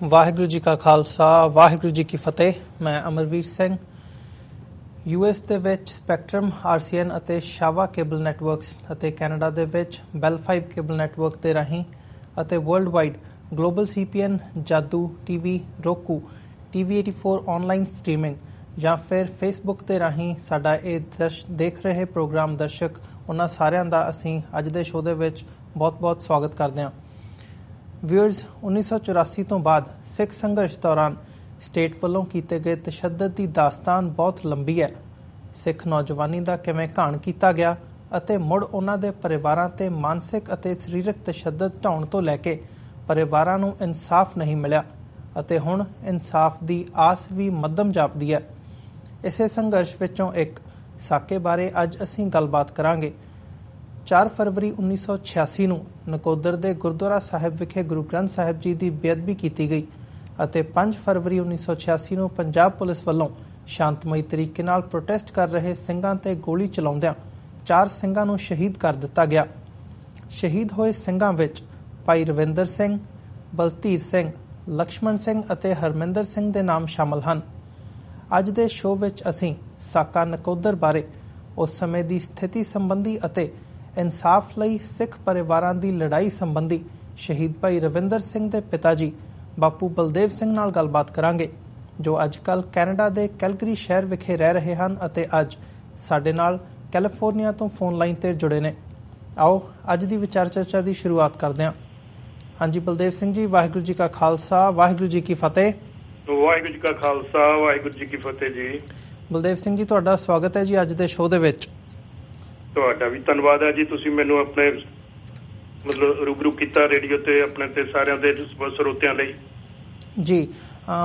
ਵਾਹਿਗੁਰੂ ਜੀ ਕਾ ਖਾਲਸਾ ਵਾਹਿਗੁਰੂ ਜੀ ਕੀ ਫਤਿਹ। ਮੈਂ ਅਮਰਵੀਰ ਸਿੰਘ। US ਦੇ ਵਿੱਚ ਸਪੈਕਟਰਮ RCN ਅਤੇ ਸ਼ਾਵਾ ਕੇਬਲ ਨੈਟਵਰਕਸ ਅਤੇ ਕੈਨੇਡਾ ਦੇ ਵਿੱਚ ਬੈਲ 5 ਕੇਬਲ ਨੈਟਵਰਕ ਦੇ ਰਾਹੀਂ ਅਤੇ ਵਰਲਡ ਵਾਈਡ ਗਲੋਬਲ CPN ਜਾਦੂ TV roku TV84 online streaming ਜਾਂ ਫਿਰ ਫੇਸਬੁੱਕ ਦੇ ਰਾਹੀਂ ਸਾਡਾ ਇਹ ਦੇਖ ਰਹੇ ਪ੍ਰੋਗਰਾਮ ਦਰਸ਼ਕ ਉਹਨਾਂ ਸਾਰਿਆਂ ਦਾ ਅਸੀਂ ਅੱਜ ਦੇ ਸ਼ੋਅ ਦੇ ਵਿੱਚ ਬਹੁਤ-ਬਹੁਤ ਸਵਾਗਤ ਕਰਦੇ ਹਾਂ। ਵਿਊਅਰਸ, 1984 ਤੋਂ ਬਾਅਦ ਸਿੱਖ ਸੰਘਰਸ਼ ਦੌਰਾਨ ਸਟੇਟ ਵੱਲੋਂ ਕੀਤੇ ਗਏ ਤਸ਼ੱਦਦ ਦੀ ਦਾਸਤਾਨ ਬਹੁਤ ਲੰਬੀ ਹੈ। ਸਿੱਖ ਨੌਜਵਾਨੀ ਦਾ ਕਿਵੇਂ ਘਾਣ ਕੀਤਾ ਗਿਆ ਅਤੇ ਮੁੜ ਉਹਨਾਂ ਦੇ ਪਰਿਵਾਰਾਂ ਤੇ ਮਾਨਸਿਕ ਅਤੇ ਸਰੀਰਕ ਤਸ਼ੱਦਦ ਢਾਉਣ ਤੋਂ ਲੈ ਕੇ ਪਰਿਵਾਰਾਂ ਨੂੰ ਇਨਸਾਫ ਨਹੀਂ ਮਿਲਿਆ ਅਤੇ ਹੁਣ ਇਨਸਾਫ ਦੀ ਆਸ ਵੀ ਮੱਧਮ ਜਾਪਦੀ ਹੈ। ਇਸੇ ਸੰਘਰਸ਼ ਵਿੱਚੋਂ ਇੱਕ ਸਾਕੇ ਬਾਰੇ ਅੱਜ ਅਸੀਂ ਗੱਲਬਾਤ ਕਰਾਂਗੇ। 4 ਫਰਵਰੀ 1986 ਨੂੰ ਨਕੋਦਰ ਦੇ ਗੁਰਦੁਆਰਾ ਸਾਹਿਬ ਵਿਖੇ ਗੁਰੂ ਗ੍ਰੰਥ ਸਾਹਿਬ ਜੀ ਦੀ ਬੇਅਦਬੀ ਕੀਤੀ ਗਈ ਅਤੇ 5 ਫਰਵਰੀ 1986 ਨੂੰ ਪੰਜਾਬ ਪੁਲਿਸ ਵੱਲੋਂ ਸ਼ਾਂਤਮਈ ਤਰੀਕੇ ਨਾਲ ਪ੍ਰੋਟੈਸਟ ਕਰ ਰਹੇ ਸਿੰਘਾਂ ਤੇ ਗੋਲੀ ਚਲਾਉਂਦਿਆਂ 4 ਸਿੰਘਾਂ ਨੂੰ ਸ਼ਹੀਦ ਕਰ ਦਿੱਤਾ ਗਿਆ। ਸ਼ਹੀਦ ਹੋਏ ਸਿੰਘਾਂ ਵਿੱਚ ਭਾਈ ਰਵਿੰਦਰ ਸਿੰਘ, ਬਲਧੀਰ ਸਿੰਘ, ਲਕਸ਼ਮਣ ਸਿੰਘ ਅਤੇ ਹਰਮਿੰਦਰ ਸਿੰਘ ਦੇ ਨਾਮ ਸ਼ਾਮਲ ਹਨ। ਅੱਜ ਦੇ ਸ਼ੋਅ ਵਿੱਚ ਅਸੀਂ ਸਾਕਾ ਨਕੋਦਰ ਬਾਰੇ ਉਸ ਸਮੇਂ ਦੀ ਸਥਿਤੀ ਸੰਬੰਧੀ ਅਤੇ ਇਨਸਾਫ ਲਈ ਸਿੱਖ ਪਰਿਵਾਰਾਂ ਦੀ ਲੜਾਈ ਸੰਬੰਧੀ ਸ਼ਹੀਦ ਭਾਈ ਰਵਿੰਦਰ ਸਿੰਘ ਦੇ ਪਿਤਾ ਜੀ ਬਾਪੂ ਬਲਦੇਵ ਸਿੰਘ ਨਾਲ ਗੱਲਬਾਤ ਕਰਾਂਗੇ, ਜੋ ਅੱਜ ਕੱਲ੍ਹ ਕੈਨੇਡਾ ਦੇ ਕੈਲਗਰੀ ਸ਼ਹਿਰ ਵਿਖੇ ਰਹਿ ਰਹੇ ਹਨ ਅਤੇ ਅੱਜ ਸਾਡੇ ਨਾਲ ਕੈਲੀਫੋਰਨੀਆ ਤੋਂ ਫੋਨ ਲਾਈਨ ਤੇ ਜੁੜੇ ਨੇ। ਆਓ ਅੱਜ ਦੀ ਵਿਚਾਰ ਚਰਚਾ ਦੀ ਸ਼ੁਰੂਆਤ ਕਰਦੇ ਹਾਂ। ਹਾਂਜੀ ਬਲਦੇਵ ਸਿੰਘ ਜੀ, ਵਾਹਿਗੁਰੂ ਜੀ ਕਾ ਖਾਲਸਾ ਵਾਹਿਗੁਰੂ ਜੀ ਕੀ ਫਤਿਹ। ਵਾਹਿਗੁਰੂ ਜੀ ਕਾ ਖਾਲਸਾ ਵਾਹਿਗੁਰੂ ਜੀ ਕੀ ਫਤਿਹ ਜੀ। ਬਲਦੇਵ ਸਿੰਘ ਜੀ, ਤੁਹਾਡਾ ਸਵਾਗਤ ਹੈ ਜੀ ਅੱਜ ਦੇ ਸ਼ੋਅ ਦੇ ਵਿੱਚ। ਤੁਹਾਡਾ ਵੀ ਧੰਨਵਾਦ ਹੈ ਜੀ, ਤੁਸੀਂ ਮੈਨੂੰ ਆਪਣੇ ਰੂਬਰੂ ਕੀਤਾ ਰੇਡੀਓ ਤੇ ਆਪਣੇ ਤੇ ਸਾਰਿਆਂ ਦੇ ਸਰੋਤਿਆਂ ਲਈ ਜੀ।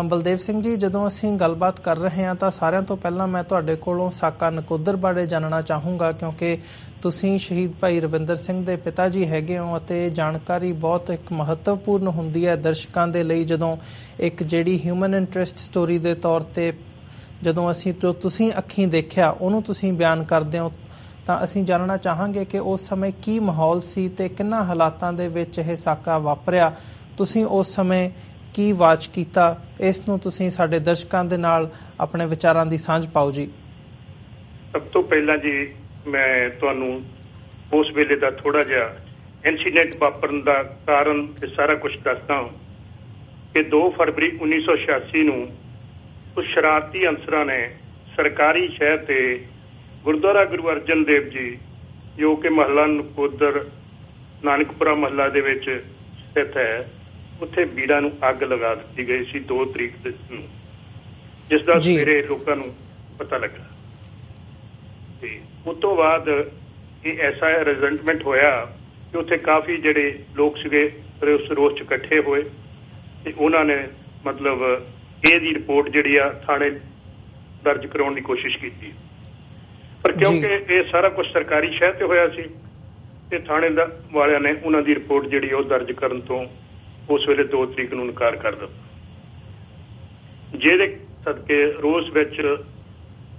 ਬਲਦੇਵ ਸਿੰਘ ਜੀ, ਜਦੋਂ ਅਸੀਂ ਗੱਲਬਾਤ ਕਰ ਰਹੇ ਹਾਂ ਤਾਂ ਸਾਰਿਆਂ ਤੋਂ ਪਹਿਲਾਂ ਮੈਂ ਤੁਹਾਡੇ ਕੋਲੋਂ ਸਾਕਾ ਨਕੋਦਰ ਬਾਰੇ ਜਾਣਨਾ ਚਾਹੂੰਗਾ, ਕਿਉਂਕਿ ਤੁਸੀਂ ਸ਼ਹੀਦ ਭਾਈ ਰਵਿੰਦਰ ਸਿੰਘ ਦੇ ਪਿਤਾ ਜੀ ਹੈਗੇ ਹੋ ਅਤੇ ਜਾਣਕਾਰੀ ਬਹੁਤ ਇੱਕ ਮਹੱਤਵਪੂਰਨ ਹੁੰਦੀ ਹੈ ਦਰਸ਼ਕਾਂ ਦੇ ਲਈ। ਜਦੋਂ ਇੱਕ ਜਿਹੜੀ ਹਿਊਮਨ ਇੰਟਰਸਟ ਸਟੋਰੀ ਦੇ ਤੌਰ ਤੇ ਜਦੋਂ ਅਸੀਂ ਜੋ ਤੁਸੀਂ ਅੱਖੀਂ ਦੇਖਿਆ ਉਹਨੂੰ ਤੁਸੀਂ ਬਿਆਨ ਕਰਦੇ ਹੋ ਤਾਂ ਅਸੀਂ ਜਾਣਨਾ ਚਾਹਾਂਗੇ ਕਿ ਉਸ ਸਮੇਂ ਕੀ ਮਾਹੌਲ ਸੀ ਤੇ ਕਿੰਨਾ ਹਾਲਾਤਾਂ ਦੇ ਵਿੱਚ ਇਹ ਸਾਕਾ ਵਾਪਰਿਆ। ਤੁਸੀਂ ਉਸ ਸਮੇਂ ਕੀ ਵਾਚ ਕੀਤਾ, ਇਸ ਨੂੰ ਤੁਸੀਂ ਸਾਡੇ ਦਰਸ਼ਕਾਂ ਦੇ ਨਾਲ ਆਪਣੇ ਵਿਚਾਰਾਂ ਦੀ ਸਾਂਝ ਪਾਓ ਜੀ। ਸਭ ਤੋਂ ਪਹਿਲਾਂ ਜੀ ਮੈਂ ਤੁਹਾਨੂੰ ਉਸ ਵੇਲੇ ਦਾ ਥੋੜਾ ਜਿਹਾ ਇਨਸੀਡੈਂਟ ਵਾਪਰਨ ਦਾ ਕਾਰਨ ਤੇ ਸਾਰਾ ਕੁਝ ਦੱਸਦਾ ਕਿ 2 ਫਰਵਰੀ 1986 ਨੂੰ ਕੁਝ ਸ਼ਰਾਰਤੀ ਅਨਸਰਾਂ ਨੇ ਸਰਕਾਰੀ ਸ਼ਹਿਰ ਤੇ ਗੁਰਦੁਆਰਾ ਗੁਰੂ ਅਰਜਨ ਦੇਵ ਜੀ, ਜੋ ਕਿ ਮਹੱਲਾ ਨਕੋਦਰ ਨਾਨਕਪੁਰਾ ਮਹੱਲਾ ਦੇ ਵਿੱਚ ਸਥਿਤ ਹੈ, ਉੱਥੇ ਬੀੜਾਂ ਨੂੰ ਅੱਗ ਲਗਾ ਦਿੱਤੀ ਗਈ ਸੀ 2 ਤਰੀਕ ਨੂੰ, ਜਿਸ ਦਾ ਸਵੇਰੇ ਲੋਕਾਂ ਨੂੰ ਪਤਾ ਲੱਗਾ। ਤੇ ਉਸ ਤੋਂ ਬਾਅਦ ਇਹ ਐਸਾ ਰਿਜ਼ਲਟਮੈਂਟ ਹੋਇਆ ਕਿ ਉੱਥੇ ਕਾਫੀ ਜਿਹੜੇ ਲੋਕ ਸੀਗੇ ਉਸ ਰੋਸ 'ਚ ਇਕੱਠੇ ਹੋਏ ਤੇ ਉਹਨਾਂ ਨੇ ਇਹਦੀ ਰਿਪੋਰਟ ਜਿਹੜੀ ਆ ਥਾਣੇ ਦਰਜ ਕਰਾਉਣ ਦੀ ਕੋਸ਼ਿਸ਼ ਕੀਤੀ, ਪਰ ਕਿਉਂਕਿ ਇਹ ਸਾਰਾ ਕੁਝ ਸਰਕਾਰੀ ਸ਼ਹਿਰ ਤੇ ਹੋਇਆ ਸੀ ਤੇ ਥਾਣੇ ਵਾਲਿਆਂ ਨੇ ਉਹਨਾਂ ਦੀ ਰਿਪੋਰਟ ਜਿਹੜੀ ਉਹ ਦਰਜ ਕਰਨ ਤੋਂ ਉਸ ਵੇਲੇ 2 ਤਰੀਕ ਨੂੰ ਇਨਕਾਰ ਕਰ ਦਿੱਤਾ, ਜਿਹਦੇ ਸਦਕੇ ਰੋਸ ਵਿੱਚ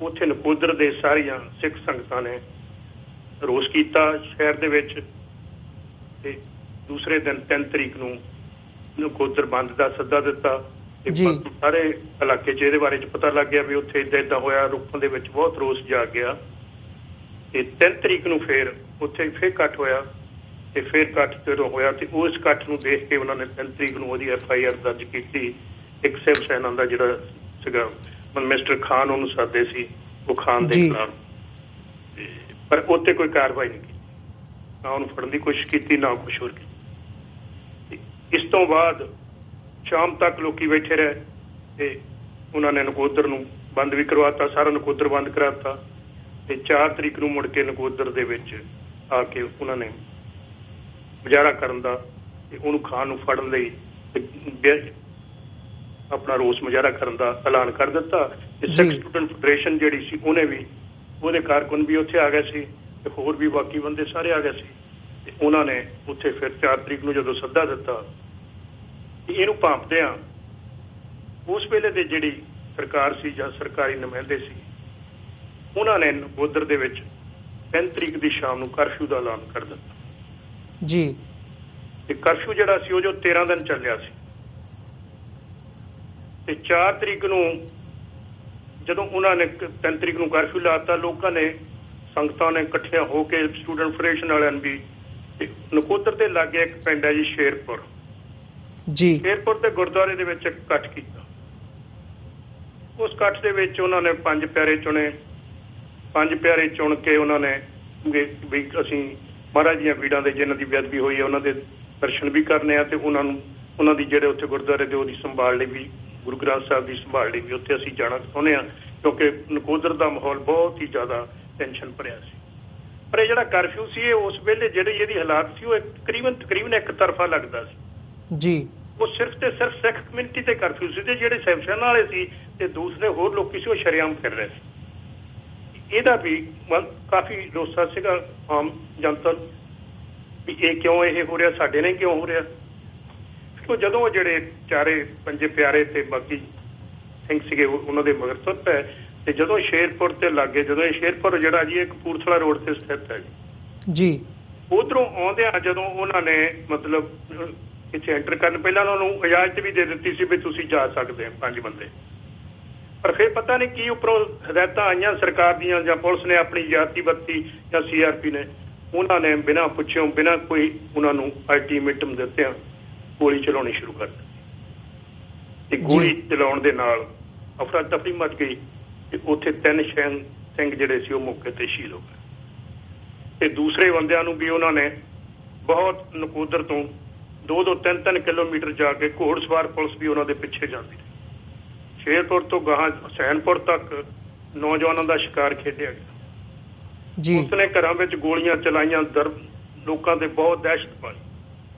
ਉੱਥੇ ਨਕੋਦਰ ਦੇ ਸਾਰੀਆਂ ਸਿੱਖ ਸੰਗਤਾਂ ਨੇ ਰੋਸ ਕੀਤਾ ਸ਼ਹਿਰ ਦੇ ਵਿੱਚ। ਤੇ ਦੂਸਰੇ ਦਿਨ 3 ਤਰੀਕ ਨੂੰ ਨਕੋਦਰ ਬੰਦ ਦਾ ਸੱਦਾ ਦਿੱਤਾ ਤੇ ਸਾਰੇ ਇਲਾਕੇ 'ਚ ਇਹਦੇ ਬਾਰੇ 'ਚ ਪਤਾ ਲੱਗ ਗਿਆ ਵੀ ਉੱਥੇ ਏਦਾਂ ਹੋਇਆ। ਰੁੱਖਾਂ ਦੇ ਵਿੱਚ ਬਹੁਤ ਰੋਸ ਜਾਗ ਗਿਆ ਤੇ 3 ਤਰੀਕ ਨੂੰ ਫਿਰ ਉੱਥੇ ਫਿਰ ਇਕੱਠ ਹੋਇਆ ਤੇ ਫਿਰ ਇਕੱਠ ਜਦੋਂ ਹੋਇਆ ਤੇ ਉਸ ਇਕੱਠ ਨੂੰ ਦੇਖ ਕੇ ਉਹਨਾਂ ਨੇ 3 ਤਰੀਕ ਨੂੰ ਉਹਦੀ FIR ਦਰਜ ਕੀਤੀ। ਇੱਕ ਸਿਵ ਸੈਨਾ ਦਾ ਜਿਹੜਾ ਸੀਗਾ ਮਿਸਟਰ ਖਾਨ, ਉਹਨੂੰ ਸਾਦੇ ਸੀ, ਉਹ ਖਾਨ ਦੇ ਖਿਲਾਫ, ਪਰ ਉੱਥੇ ਕੋਈ ਕਾਰਵਾਈ ਨਹੀਂ ਕੀਤੀ, ਨਾ ਉਹਨੂੰ ਫੜਨ ਦੀ ਕੋਸ਼ਿਸ਼ ਕੀਤੀ ਨਾ ਕੁਛ ਹੋਰ ਕੀਤੀ। ਇਸ ਤੋਂ ਬਾਅਦ ਸ਼ਾਮ ਤੱਕ ਲੋਕੀ ਬੈਠੇ ਰਹੇ ਤੇ ਉਹਨਾਂ ਨੇ ਨਕੋਦਰ ਨੂੰ ਬੰਦ ਵੀ ਕਰਵਾਤਾ, ਸਾਰਾ ਨਕੋਦਰ ਬੰਦ ਕਰਾਤਾ ਤੇ 4 ਤਰੀਕ ਨੂੰ ਮੁੜ ਕੇ ਨਕੋਦਰ ਦੇ ਵਿੱਚ ਆ ਕੇ ਉਹਨਾਂ ਨੇ ਮੁਜ਼ਾਹਰਾ ਕਰਨ ਦਾ ਤੇ ਉਹਨੂੰ ਖਾਨ ਨੂੰ ਫੜਨ ਲਈ ਆਪਣਾ ਰੋਸ ਮੁਜ਼ਾਹਰਾ ਕਰਨ ਦਾ ਐਲਾਨ ਕਰ ਦਿੱਤਾ। ਤੇ ਸਿੱਖ ਸਟੂਡੈਂਟ ਫੈਡਰੇਸ਼ਨ ਜਿਹੜੀ ਸੀ ਉਹਨੇ ਵੀ, ਉਹਦੇ ਕਾਰਕੁਨ ਵੀ ਉੱਥੇ ਆ ਗਏ ਸੀ ਤੇ ਹੋਰ ਵੀ ਬਾਕੀ ਬੰਦੇ ਸਾਰੇ ਆ ਗਏ ਸੀ ਤੇ ਉਹਨਾਂ ਨੇ ਉੱਥੇ ਫਿਰ 4 ਤਰੀਕ ਨੂੰ ਜਦੋਂ ਸੱਦਾ ਦਿੱਤਾ ਇਹਨੂੰ ਭਾਂਪਦੇ ਆ, ਉਸ ਵੇਲੇ ਦੇ ਜਿਹੜੀ ਸਰਕਾਰ ਸੀ ਜਾਂ ਸਰਕਾਰੀ ਨੁਮਾਇੰਦੇ ਸੀ, ਉਹਨਾਂ ਨੇ ਨਕੋਦਰ ਦੇ ਵਿੱਚ 3 ਤਰੀਕ ਦੀ ਸ਼ਾਮ ਨੂੰ ਕਰਫਿਊ ਦਾ ਐਲਾਨ ਕਰ ਦਿੱਤਾ ਜੀ। ਤੇ ਕਰਫਿਊ ਜਿਹੜਾ ਸੀ ਉਹ ਜੋ 13 ਦਿਨ ਚੱਲਿਆ ਸੀ ਤੇ 4 ਤਰੀਕ ਨੂੰ ਜਦੋਂ ਉਹਨਾਂ ਨੇ 3 ਤਰੀਕ ਨੂੰ ਕਰਫਿਊ ਲਾਤਾ, ਲੋਕਾਂ ਨੇ ਸੰਗਤਾਂ ਨੇ ਇਕੱਠੀਆਂ ਹੋ ਕੇ ਸਟੂਡੈਂਟ ਫੈਡਰੇਸ਼ਨ ਵਾਲਿਆਂ ਨੇ ਵੀ ਨਕੋਦਰ ਦੇ ਲਾਗੇ ਇੱਕ ਪਿੰਡ ਹੈ ਜੀ ਸ਼ੇਰਪੁਰ ਜੀ, ਸ਼ੇਰਪੁਰ ਦੇ ਗੁਰਦੁਆਰੇ ਦੇ ਵਿੱਚ ਇੱਕ ਇਕੱਠ ਕੀਤਾ। ਉਸ ਇਕੱਠ ਦੇ ਵਿੱਚ ਉਹਨਾਂ ਨੇ 5 ਪਿਆਰੇ ਚੁਣੇ। 5 ਪਿਆਰੇ ਚੁਣ ਕੇ ਉਹਨਾਂ ਨੇ ਵੀ ਅਸੀਂ ਮਹਾਰਾਜ ਦੀਆਂ ਪੀੜਾਂ ਦੇ ਜਿਨ੍ਹਾਂ ਦੀ ਬੇਅਦਬੀ ਹੋਈ ਹੈ ਉਹਨਾਂ ਦੇ ਦਰਸ਼ਨ ਵੀ ਕਰਨੇ ਆ ਤੇ ਉਹਨਾਂ ਦੀ ਜਿਹੜੇ ਉੱਥੇ ਗੁਰਦੁਆਰੇ ਦੇ ਉਹਦੀ ਸੰਭਾਲ ਲਈ ਵੀ, ਗੁਰੂ ਗ੍ਰੰਥ ਸਾਹਿਬ ਦੀ ਸੰਭਾਲ ਲਈ ਵੀ ਉੱਥੇ ਅਸੀਂ ਜਾਣਾ ਚਾਹੁੰਦੇ ਹਾਂ, ਕਿਉਂਕਿ ਨਕੋਦਰ ਦਾ ਮਾਹੌਲ ਬਹੁਤ ਹੀ ਜ਼ਿਆਦਾ ਟੈਨਸ਼ਨ ਭਰਿਆ ਸੀ। ਪਰ ਇਹ ਜਿਹੜਾ ਕਰਫਿਊ ਸੀ, ਇਹ ਉਸ ਵੇਲੇ ਜਿਹੜੀ ਇਹਦੀ ਹਾਲਾਤ ਸੀ ਉਹ ਤਕਰੀਬਨ ਇੱਕ ਤਰਫਾ ਲੱਗਦਾ ਸੀ ਜੀ। ਉਹ ਸਿਰਫ ਤੇ ਸਿਰਫ ਸਿੱਖ ਕਮਿਊਨਿਟੀ ਤੇ ਕਰਫਿਊ ਸੀ ਤੇ ਜਿਹੜੇ ਸੈਕਸ਼ਨ ਵਾਲੇ ਸੀ ਤੇ ਦੂਸਰੇ ਹੋਰ ਲੋਕੀ ਸੀ ਉਹ ਸ਼ਰੇਆਮ ਫਿਰ ਰਹੇ ਸੀ। ਇਹਦਾ ਵੀ ਕਾਫੀ ਰੋਸਾ ਸੀਗਾ ਆਮ ਜਨਤਾ ਨੂੰ ਵੀ ਇਹ ਕਿਉਂ ਇਹ ਹੋ ਰਿਹਾ, ਸਾਡੇ ਨਾਲ ਕਿਉਂ ਹੋ ਰਿਹਾ। ਫਿਰ ਜਦੋਂ ਉਹ ਜਿਹੜੇ 4-5 ਪਿਆਰੇ ਤੇ ਬਾਕੀ ਸਿੰਘ ਸੀਗੇ ਉਹਨਾਂ ਦੇ ਮਗਰ ਤੁਰ ਪਏ ਤੇ ਜਦੋਂ ਸ਼ੇਰਪੁਰ ਤੇ ਲਾਗੇ, ਜਦੋਂ ਇਹ ਸ਼ੇਰਪੁਰ ਜਿਹੜਾ ਜੀ ਇਹ ਕਪੂਰਥਲਾ ਰੋਡ ਤੇ ਸਥਿਤ ਹੈ ਜੀ, ਉਧਰੋਂ ਆਉਂਦਿਆਂ ਜਦੋਂ ਉਹਨਾਂ ਨੇ ਮਤਲਬ ਇੱਥੇ ਐਂਟਰ ਕਰਨ ਪਹਿਲਾਂ ਉਹਨਾਂ ਨੂੰ ਇਜਾਜ਼ਤ ਵੀ ਦੇ ਦਿੱਤੀ ਸੀ ਵੀ ਤੁਸੀਂ ਜਾ ਸਕਦੇ ਹੋ 5 ਬੰਦੇ। ਪਰ ਫਿਰ ਪਤਾ ਨਹੀਂ ਕੀ ਉੱਪਰੋਂ ਹਦਾਇਤਾਂ ਆਈਆਂ ਸਰਕਾਰ ਦੀਆਂ ਜਾਂ ਪੁਲਿਸ ਨੇ ਆਪਣੀ ਜਾਤੀ ਬੱਤੀ ਜਾਂ CRP ਨੇ, ਉਹਨਾਂ ਨੇ ਬਿਨਾਂ ਪੁੱਛਿਓ ਬਿਨਾਂ ਕੋਈ ਉਹਨਾਂ ਨੂੰ ਅਲਟੀਮੇਟਮ ਦਿੱਤਿਆਂ ਗੋਲੀ ਚਲਾਉਣੀ ਸ਼ੁਰੂ ਕਰ ਦਿੱਤੀ ਤੇ ਗੋਲੀ ਚਲਾਉਣ ਦੇ ਨਾਲ ਅਫਰਾ ਤਫਰੀ ਮਚ ਗਈ ਤੇ ਉੱਥੇ 3 ਸਿੰਘ ਜਿਹੜੇ ਸੀ ਉਹ ਮੌਕੇ ਤੇ ਸ਼ਹੀਦ ਹੋ ਗਏ ਤੇ ਦੂਸਰੇ ਬੰਦਿਆਂ ਨੂੰ ਵੀ ਉਹਨਾਂ ਨੇ ਬਹੁਤ ਨਕੋਦਰ ਤੋਂ 2-3 ਕਿਲੋਮੀਟਰ ਜਾ ਕੇ ਘੋੜਸਵਾਰ ਪੁਲਿਸ ਵੀ ਉਹਨਾਂ ਦੇ ਪਿੱਛੇ ਜਾਂਦੀ ਰਹੀ। ਸ਼ੇਰਪੁਰ ਤੋਂ ਗਾਹਾਂ ਹੁਸੈਨਪੁਰ ਤੱਕ ਨੌਜਵਾਨਾਂ ਦਾ ਸ਼ਿਕਾਰ ਖੇਡਿਆ ਗਿਆ ਜੀ। ਉਸਨੇ ਘਰਾਂ ਵਿੱਚ ਗੋਲੀਆਂ ਚਲਾਈਆਂ, ਲੋਕਾਂ ਤੇ ਬਹੁਤ ਦਹਿਸ਼ਤ ਪਾਈ,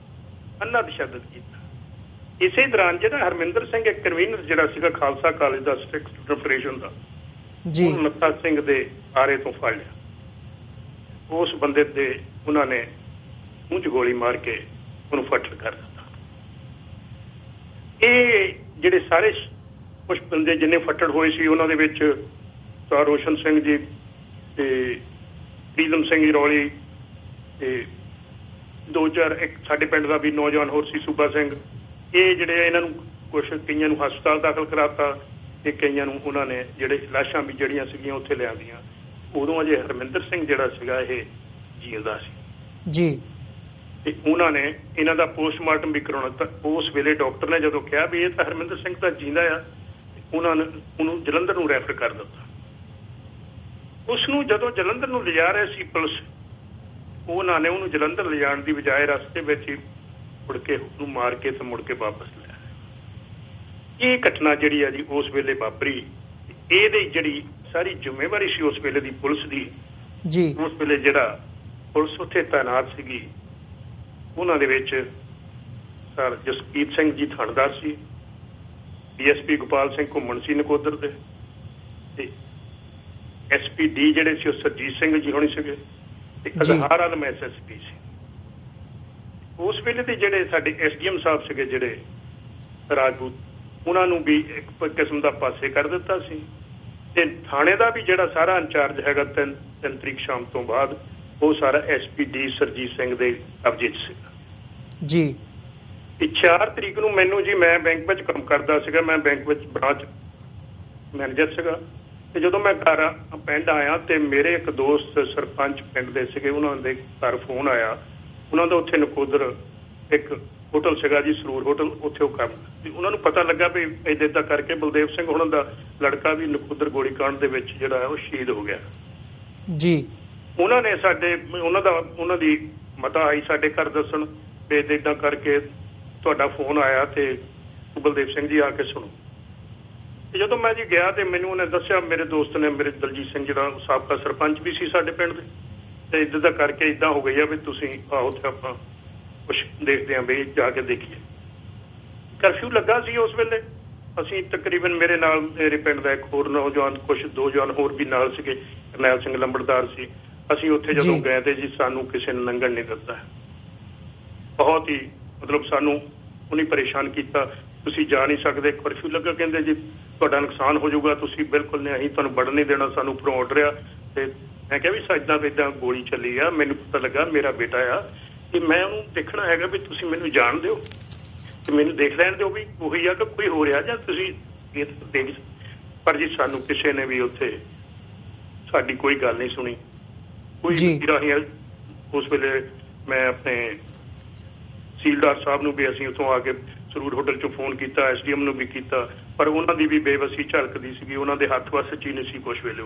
ਅੰਨਾ ਤਸ਼ੱਦਦ ਕੀਤਾ। ਇਸੇ ਦੌਰਾਨ ਜਿਹੜਾ ਹਰਮਿੰਦਰ ਸਿੰਘ ਇੱਕ ਕਨਵੀਨਰ ਜਿਹੜਾ ਸੀਗਾ ਖਾਲਸਾ ਕਾਲਜ ਦਾ ਸਿੱਖ ਸਟੂਡੈਂਟ ਫੈਡਰੇਸ਼ਨ ਦਾ ਜੀ, ਨੱਥਾ ਸਿੰਘ ਦੇ ਆਰੇ ਤੋਂ ਫੜ ਲਿਆ। ਉਸ ਬੰਦੇ ਤੇ ਉਹਨਾਂ ਨੇ ਮੂੰਹ 'ਚ ਗੋਲੀ ਮਾਰ ਕੇ ਉਹਨੂੰ ਫੱਟੜ ਕਰ ਦਿੱਤਾ। ਇਹ ਜਿਹੜੇ ਸਾਰੇ ਕੁਛ ਬੰਦੇ ਜਿੰਨੇ ਫੱਟੜ ਹੋਏ ਸੀ ਉਹਨਾਂ ਦੇ ਵਿੱਚ ਰੋਸ਼ਨ ਸਿੰਘ ਜੀ ਤੇ ਪ੍ਰੀਤਮ ਸਿੰਘ ਜੀ ਰੌਲੀ ਤੇ 2-4 ਇੱਕ ਸਾਡੇ ਪਿੰਡ ਦਾ ਵੀ ਨੌਜਵਾਨ ਹੋਰ ਸੀ ਸੂਬਾ ਸਿੰਘ। ਇਹ ਜਿਹੜੇ ਇਹਨਾਂ ਨੂੰ ਕਈਆਂ ਨੂੰ ਹਸਪਤਾਲ ਦਾਖਲ ਕਰਾਤਾ ਤੇ ਕਈਆਂ ਨੂੰ ਉਹਨਾਂ ਨੇ ਜਿਹੜੇ ਲਾਸ਼ਾਂ ਵੀ ਜਿਹੜੀਆਂ ਸੀਗੀਆਂ ਉੱਥੇ ਲਿਆਂਦੀਆਂ। ਉਦੋਂ ਅਜੇ ਹਰਮਿੰਦਰ ਸਿੰਘ ਜਿਹੜਾ ਸੀਗਾ ਇਹ ਜੀਂਦਾ ਸੀ ਜੀ ਤੇ ਉਹਨਾਂ ਨੇ ਇਹਨਾਂ ਦਾ ਪੋਸਟਮਾਰਟਮ ਵੀ ਕਰਾਉਣਾ। ਤਾਂ ਉਸ ਵੇਲੇ ਡਾਕਟਰ ਨੇ ਜਦੋਂ ਕਿਹਾ ਵੀ ਇਹ ਤਾਂ ਹਰਮਿੰਦਰ ਸਿੰਘ ਤਾਂ ਜੀਂਦਾ ਆ, ਉਹਨਾਂ ਨੇ ਉਹਨੂੰ ਜਲੰਧਰ ਨੂੰ ਰੈਫਰ ਕਰ ਦਿੱਤਾ। ਉਸ ਨੂੰ ਜਦੋਂ ਜਲੰਧਰ ਨੂੰ ਲਿਜਾ ਰਹੇ ਸੀ ਪੁਲਿਸ, ਉਹਨਾਂ ਨੇ ਉਹਨੂੰ ਜਲੰਧਰ ਲਿਜਾਣ ਦੀ ਬਜਾਏ ਰਸਤੇ ਵਿੱਚ ਹੀ ਮੁੜ ਕੇ ਉਹਨੂੰ ਮਾਰ ਕੇ ਤੇ ਮੁੜ ਕੇ ਵਾਪਸ ਲਿਆ। ਇਹ ਘਟਨਾ ਜਿਹੜੀ ਆ ਜੀ ਉਸ ਵੇਲੇ ਵਾਪਰੀ। ਇਹਦੀ ਜਿਹੜੀ ਸਾਰੀ ਜ਼ਿੰਮੇਵਾਰੀ ਸੀ ਉਸ ਵੇਲੇ ਦੀ ਪੁਲਿਸ ਦੀ ਜੀ। ਉਸ ਵੇਲੇ ਜਿਹੜਾ ਪੁਲਿਸ ਉੱਥੇ ਤਾਇਨਾਤ ਸੀਗੀ ਉਹਨਾਂ ਦੇ ਵਿੱਚ ਸਰ ਜਸਕੀਤ ਸਿੰਘ ਜੀ ਥਾਣੇਦਾਰ ਸੀ, DSP ਗੋਪਾਲ ਸਿੰਘ ਘੁੰਮਣ ਸੀ ਨਕੋਦਰ ਦੇ ਤੇ SPD ਜਿਹੜੇ ਸੀ ਉਹ ਸਰਜੀਤ ਸਿੰਘ ਜੀ ਹੋਣੀ ਸੀਗੇ ਤੇ ਅਜ਼ਹਾਰ ਆਲਮ SSP ਸੀ। ਉਸ ਵੇਲੇ ਦੇ ਜਿਹੜੇ ਸਾਡੇ SDM ਸਾਹਿਬ ਸੀਗੇ ਜਿਹੜੇ ਰਾਜਪੂਤ, ਉਹਨਾਂ ਨੂੰ ਵੀ ਇੱਕ ਕਿਸਮ ਦਾ ਪਾਸੇ ਕਰ ਦਿੱਤਾ ਸੀ ਤੇ ਥਾਣੇ ਦਾ ਵੀ ਜਿਹੜਾ ਸਾਰਾ ਇੰਚਾਰਜ ਹੈਗਾ 3 ਤਰੀਕ ਸ਼ਾਮ ਤੋਂ ਬਾਅਦ ਉਹ ਸਾਰਾ SPD ਸਰਜੀਤ ਸਿੰਘ ਦੇ ਕਬਜ਼ੇ 'ਚ ਸੀਗਾ ਜੀ। 4 ਤਰੀਕ ਨੂੰ ਮੈਨੂੰ ਜੀ, ਮੈਂ ਬੈਂਕ ਵਿੱਚ ਕੰਮ ਕਰਦਾ ਸੀਗਾ, ਮੈਂ ਬੈਂਕ ਵਿੱਚ ਬ੍ਰਾਂਚ ਮੈਨੇਜਰ ਸੀਗਾ ਤੇ ਜਦੋਂ ਮੈਂ ਘਰ ਪਿੰਡ ਆਇਆ ਤੇ ਮੇਰੇ ਇੱਕ ਦੋਸਤ ਸਰਪੰਚ ਪਿੰਡ ਦੇ ਸੀਗੇ, ਉਹਨਾਂ ਦੇ ਘਰ ਫੋਨ ਆਇਆ। ਉਹਨਾਂ ਦਾ ਉੱਥੇ ਨਕੋਦਰ ਇੱਕ ਹੋਟਲ ਸੀਗਾ ਜੀ, ਸਰੂਰ ਹੋਟਲ, ਉੱਥੇ ਉਹ ਕੰਮ ਤੇ ਉਹਨਾਂ ਨੂੰ ਪਤਾ ਲੱਗਾ ਵੀ ਏਦਾਂ ਕਰਕੇ ਬਲਦੇਵ ਸਿੰਘ ਉਹਨਾਂ ਦਾ ਲੜਕਾ ਵੀ ਨਕੋਦਰ ਗੋਲੀਕਾਂਡ ਦੇ ਵਿੱਚ ਜਿਹੜਾ ਉਹ ਸ਼ਹੀਦ ਹੋ ਗਿਆ ਜੀ। ਉਹਨਾਂ ਨੇ ਉਹਨਾਂ ਦੀ ਮਤਾ ਆਈ ਸਾਡੇ ਘਰ ਦੱਸਣ ਵੀ ਏਦਾਂ ਕਰਕੇ ਤੁਹਾਡਾ ਫੋਨ ਆਇਆ ਤੇ ਬਲਦੇਵ ਸਿੰਘ ਜੀ ਆ ਕੇ ਸੁਣੋ। ਤੇ ਜਦੋਂ ਮੈਂ ਜੀ ਗਿਆ ਤੇ ਮੈਨੂੰ ਉਹਨੇ ਦੱਸਿਆ, ਮੇਰੇ ਦੋਸਤ ਨੇ, ਮੇਰੇ ਦਲਜੀਤ ਸਿੰਘ ਜਿਹੜਾ ਸਾਬਕਾ ਸਰਪੰਚ ਵੀ ਸੀ ਸਾਡੇ ਪਿੰਡ ਦੇ, ਤੇ ਇੱਦਾਂ ਦਾ ਕਰਕੇ ਇੱਦਾਂ ਹੋ ਗਈ ਆ ਵੀ ਤੁਸੀਂ ਆਓ ਤੇ ਆਪਾਂ ਕੁਛ ਦੇਖਦੇ ਹਾਂ ਵੀ ਜਾ ਕੇ ਦੇਖੀਏ। ਕਰਫਿਊ ਲੱਗਾ ਸੀ ਉਸ ਵੇਲੇ। ਅਸੀਂ ਤਕਰੀਬਨ ਮੇਰੇ ਨਾਲ ਮੇਰੇ ਪਿੰਡ ਦਾ ਇੱਕ ਹੋਰ ਨੌਜਵਾਨ, ਕੁਛ 2 ਜਵਾਨ ਹੋਰ ਵੀ ਨਾਲ ਸੀਗੇ, ਕਰਨੈਲ ਸਿੰਘ ਲੰਬੜਦਾਰ ਸੀ। ਅਸੀਂ ਉੱਥੇ ਜਦੋਂ ਗਏ ਤੇ ਜੀ ਸਾਨੂੰ ਕਿਸੇ ਨੇ ਲੰਘਣ ਨਹੀਂ ਦਿੱਤਾ। ਬਹੁਤ ਹੀ ਮਤਲਬ ਸਾਨੂੰ ਉਹਨੇ ਪਰੇਸ਼ਾਨ ਕੀਤਾ, ਤੁਸੀਂ ਜਾ ਨਹੀਂ ਸਕਦੇ, ਕਰਫਿਊ ਲੱਗਾ, ਕਹਿੰਦੇ ਜੀ ਤੁਹਾਡਾ ਨੁਕਸਾਨ ਹੋ ਜਾਊਗਾ, ਤੁਸੀਂ ਬਿਲਕੁਲ ਨਹੀਂ, ਅਸੀਂ ਤੁਹਾਨੂੰ ਵੜਨ ਨਹੀਂ ਦੇਣਾ, ਸਾਨੂੰ ਉੱਪਰੋਂ ਆਰਡਰ ਆ। ਤੇ ਮੈਂ ਕਿਹਾ ਵੀ ਏਦਾਂ ਗੋਲੀ ਚੱਲੀ ਆ, ਮੈਨੂੰ ਪਤਾ ਲੱਗਾ ਮੇਰਾ ਬੇਟਾ ਆ ਤੇ ਮੈਂ ਉਹਨੂੰ ਦੇਖਣਾ ਹੈਗਾ ਵੀ ਤੁਸੀਂ ਮੈਨੂੰ ਜਾਣ ਦਿਓ ਤੇ ਮੈਨੂੰ ਦੇਖ ਲੈਣ ਦਿਓ ਵੀ ਉਹੀ ਆ ਕਿ ਕੋਈ ਹੋ ਰਿਹਾ ਜਾਂ ਤੁਸੀਂ ਪਰ ਜੀ ਸਾਨੂੰ ਕਿਸੇ ਨੇ ਵੀ ਉੱਥੇ ਸਾਡੀ ਕੋਈ ਗੱਲ ਨਹੀਂ ਸੁਣੀ। ਕੋਈ ਰਾਹੀਂ ਉਸ ਵੇਲੇ ਮੈਂ ਆਪਣੇ ਤਹਿਸੀਲਦਾਰ ਸਾਹਿਬ ਨੂੰ ਵੀ ਅਸੀਂ ਉੱਥੋਂ ਆ ਕੇ ਸਰੂਰ ਹੋਟਲ 'ਚੋਂ ਫੋਨ ਕੀਤਾ, SDM ਨੂੰ ਵੀ ਕੀਤਾ, ਪਰ ਉਹਨਾਂ ਦੀ ਵੀ ਬੇਵਸੀ ਝਲਕਦੀ ਸੀਗੀ। ਉਹਨਾਂ ਦੇ ਹੱਥ ਵੱਸ 'ਚ ਹੀ ਨਹੀਂ ਸੀ ਕੁਛ ਵੇਲੇ।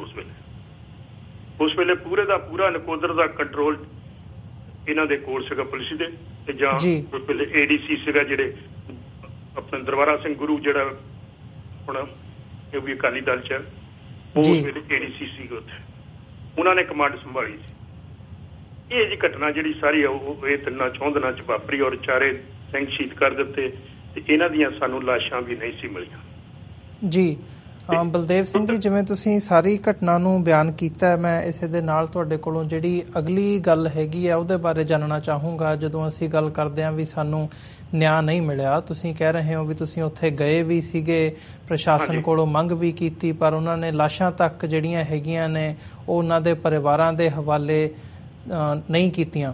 ਉਸ ਵੇਲੇ ਪੂਰੇ ਦਾ ਪੂਰਾ ਨਕੋਦਰ ਦਾ ਕੰਟਰੋਲ ਇਹਨਾਂ ਦੇ ਕੋਲ ਸੀਗਾ ਪੁਲਿਸ ਦੇ, ਤੇ ਜਾਂ ਉਸ ਵੇਲੇ ADC ਸੀਗਾ ਜਿਹੜੇ ਆਪਣੇ ਦਰਬਾਰਾ ਸਿੰਘ ਗੁਰੂ, ਜਿਹੜਾ ਹੁਣ ਇਹ ਵੀ ਅਕਾਲੀ ਦਲ 'ਚ ਹੈ, ਉਸ ਵੇਲੇ ADC ਸੀਗਾ ਉੱਥੇ, ਉਹਨਾਂ ਨੇ ਕਮਾਂਡ ਸੰਭਾਲੀ ਸੀ। ਇਹ ਜੀ ਘਟਨਾ ਜਿਹੜੀ ਸਾਰੀ ਉਹ ਇਹ 3 ਦਿਨਾਂ 'ਚ ਵਾਪਰੀ ਔਰ 4 ਸਿੰਘ ਸ਼ਹੀਦ ਕਰ ਦਿੱਤੇ, ਤੇ ਇਹਨਾਂ ਦੀਆਂ ਸਾਨੂੰ ਲਾਸ਼ਾਂ ਵੀ ਨਹੀਂ ਸੀ ਮਿਲੀਆਂ। ਜੀ ਬਲਦੇਵ ਸਿੰਘ ਜੀ, ਜਿਵੇਂ ਤੁਸੀਂ ਸਾਰੀ ਘਟਨਾ ਨੂੰ ਬਿਆਨ ਕੀਤਾ, ਮੈਂ ਇਸੇ ਦੇ ਨਾਲ ਤੁਹਾਡੇ ਕੋਲੋਂ ਜਿਹੜੀ ਅਗਲੀ ਗੱਲ ਹੈਗੀ ਆ ਉਹਦੇ ਬਾਰੇ ਜਾਣਨਾ ਚਾਹੂੰਗਾ। ਜਦੋਂ ਅਸੀਂ ਗੱਲ ਕਰਦੇ ਹਾਂ ਵੀ ਸਾਨੂੰ ਨਿਆਂ ਨਹੀਂ ਮਿਲਿਆ, ਤੁਸੀਂ ਕਹਿ ਰਹੇ ਹੋ ਵੀ ਤੁਸੀਂ ਉੱਥੇ ਗਏ ਵੀ ਸੀਗੇ, ਪ੍ਰਸ਼ਾਸਨ ਕੋਲੋਂ ਮੰਗ ਵੀ ਕੀਤੀ, ਪਰ ਉਹਨਾਂ ਨੇ ਲਾਸ਼ਾਂ ਤੱਕ ਜਿਹੜੀਆਂ ਹੈਗੀਆਂ ਨੇ ਉਹ ਉਹਨਾਂ ਦੇ ਪਰਿਵਾਰਾਂ ਦੇ ਹਵਾਲੇ ਨਹੀਂ ਕੀਤੀਆਂ।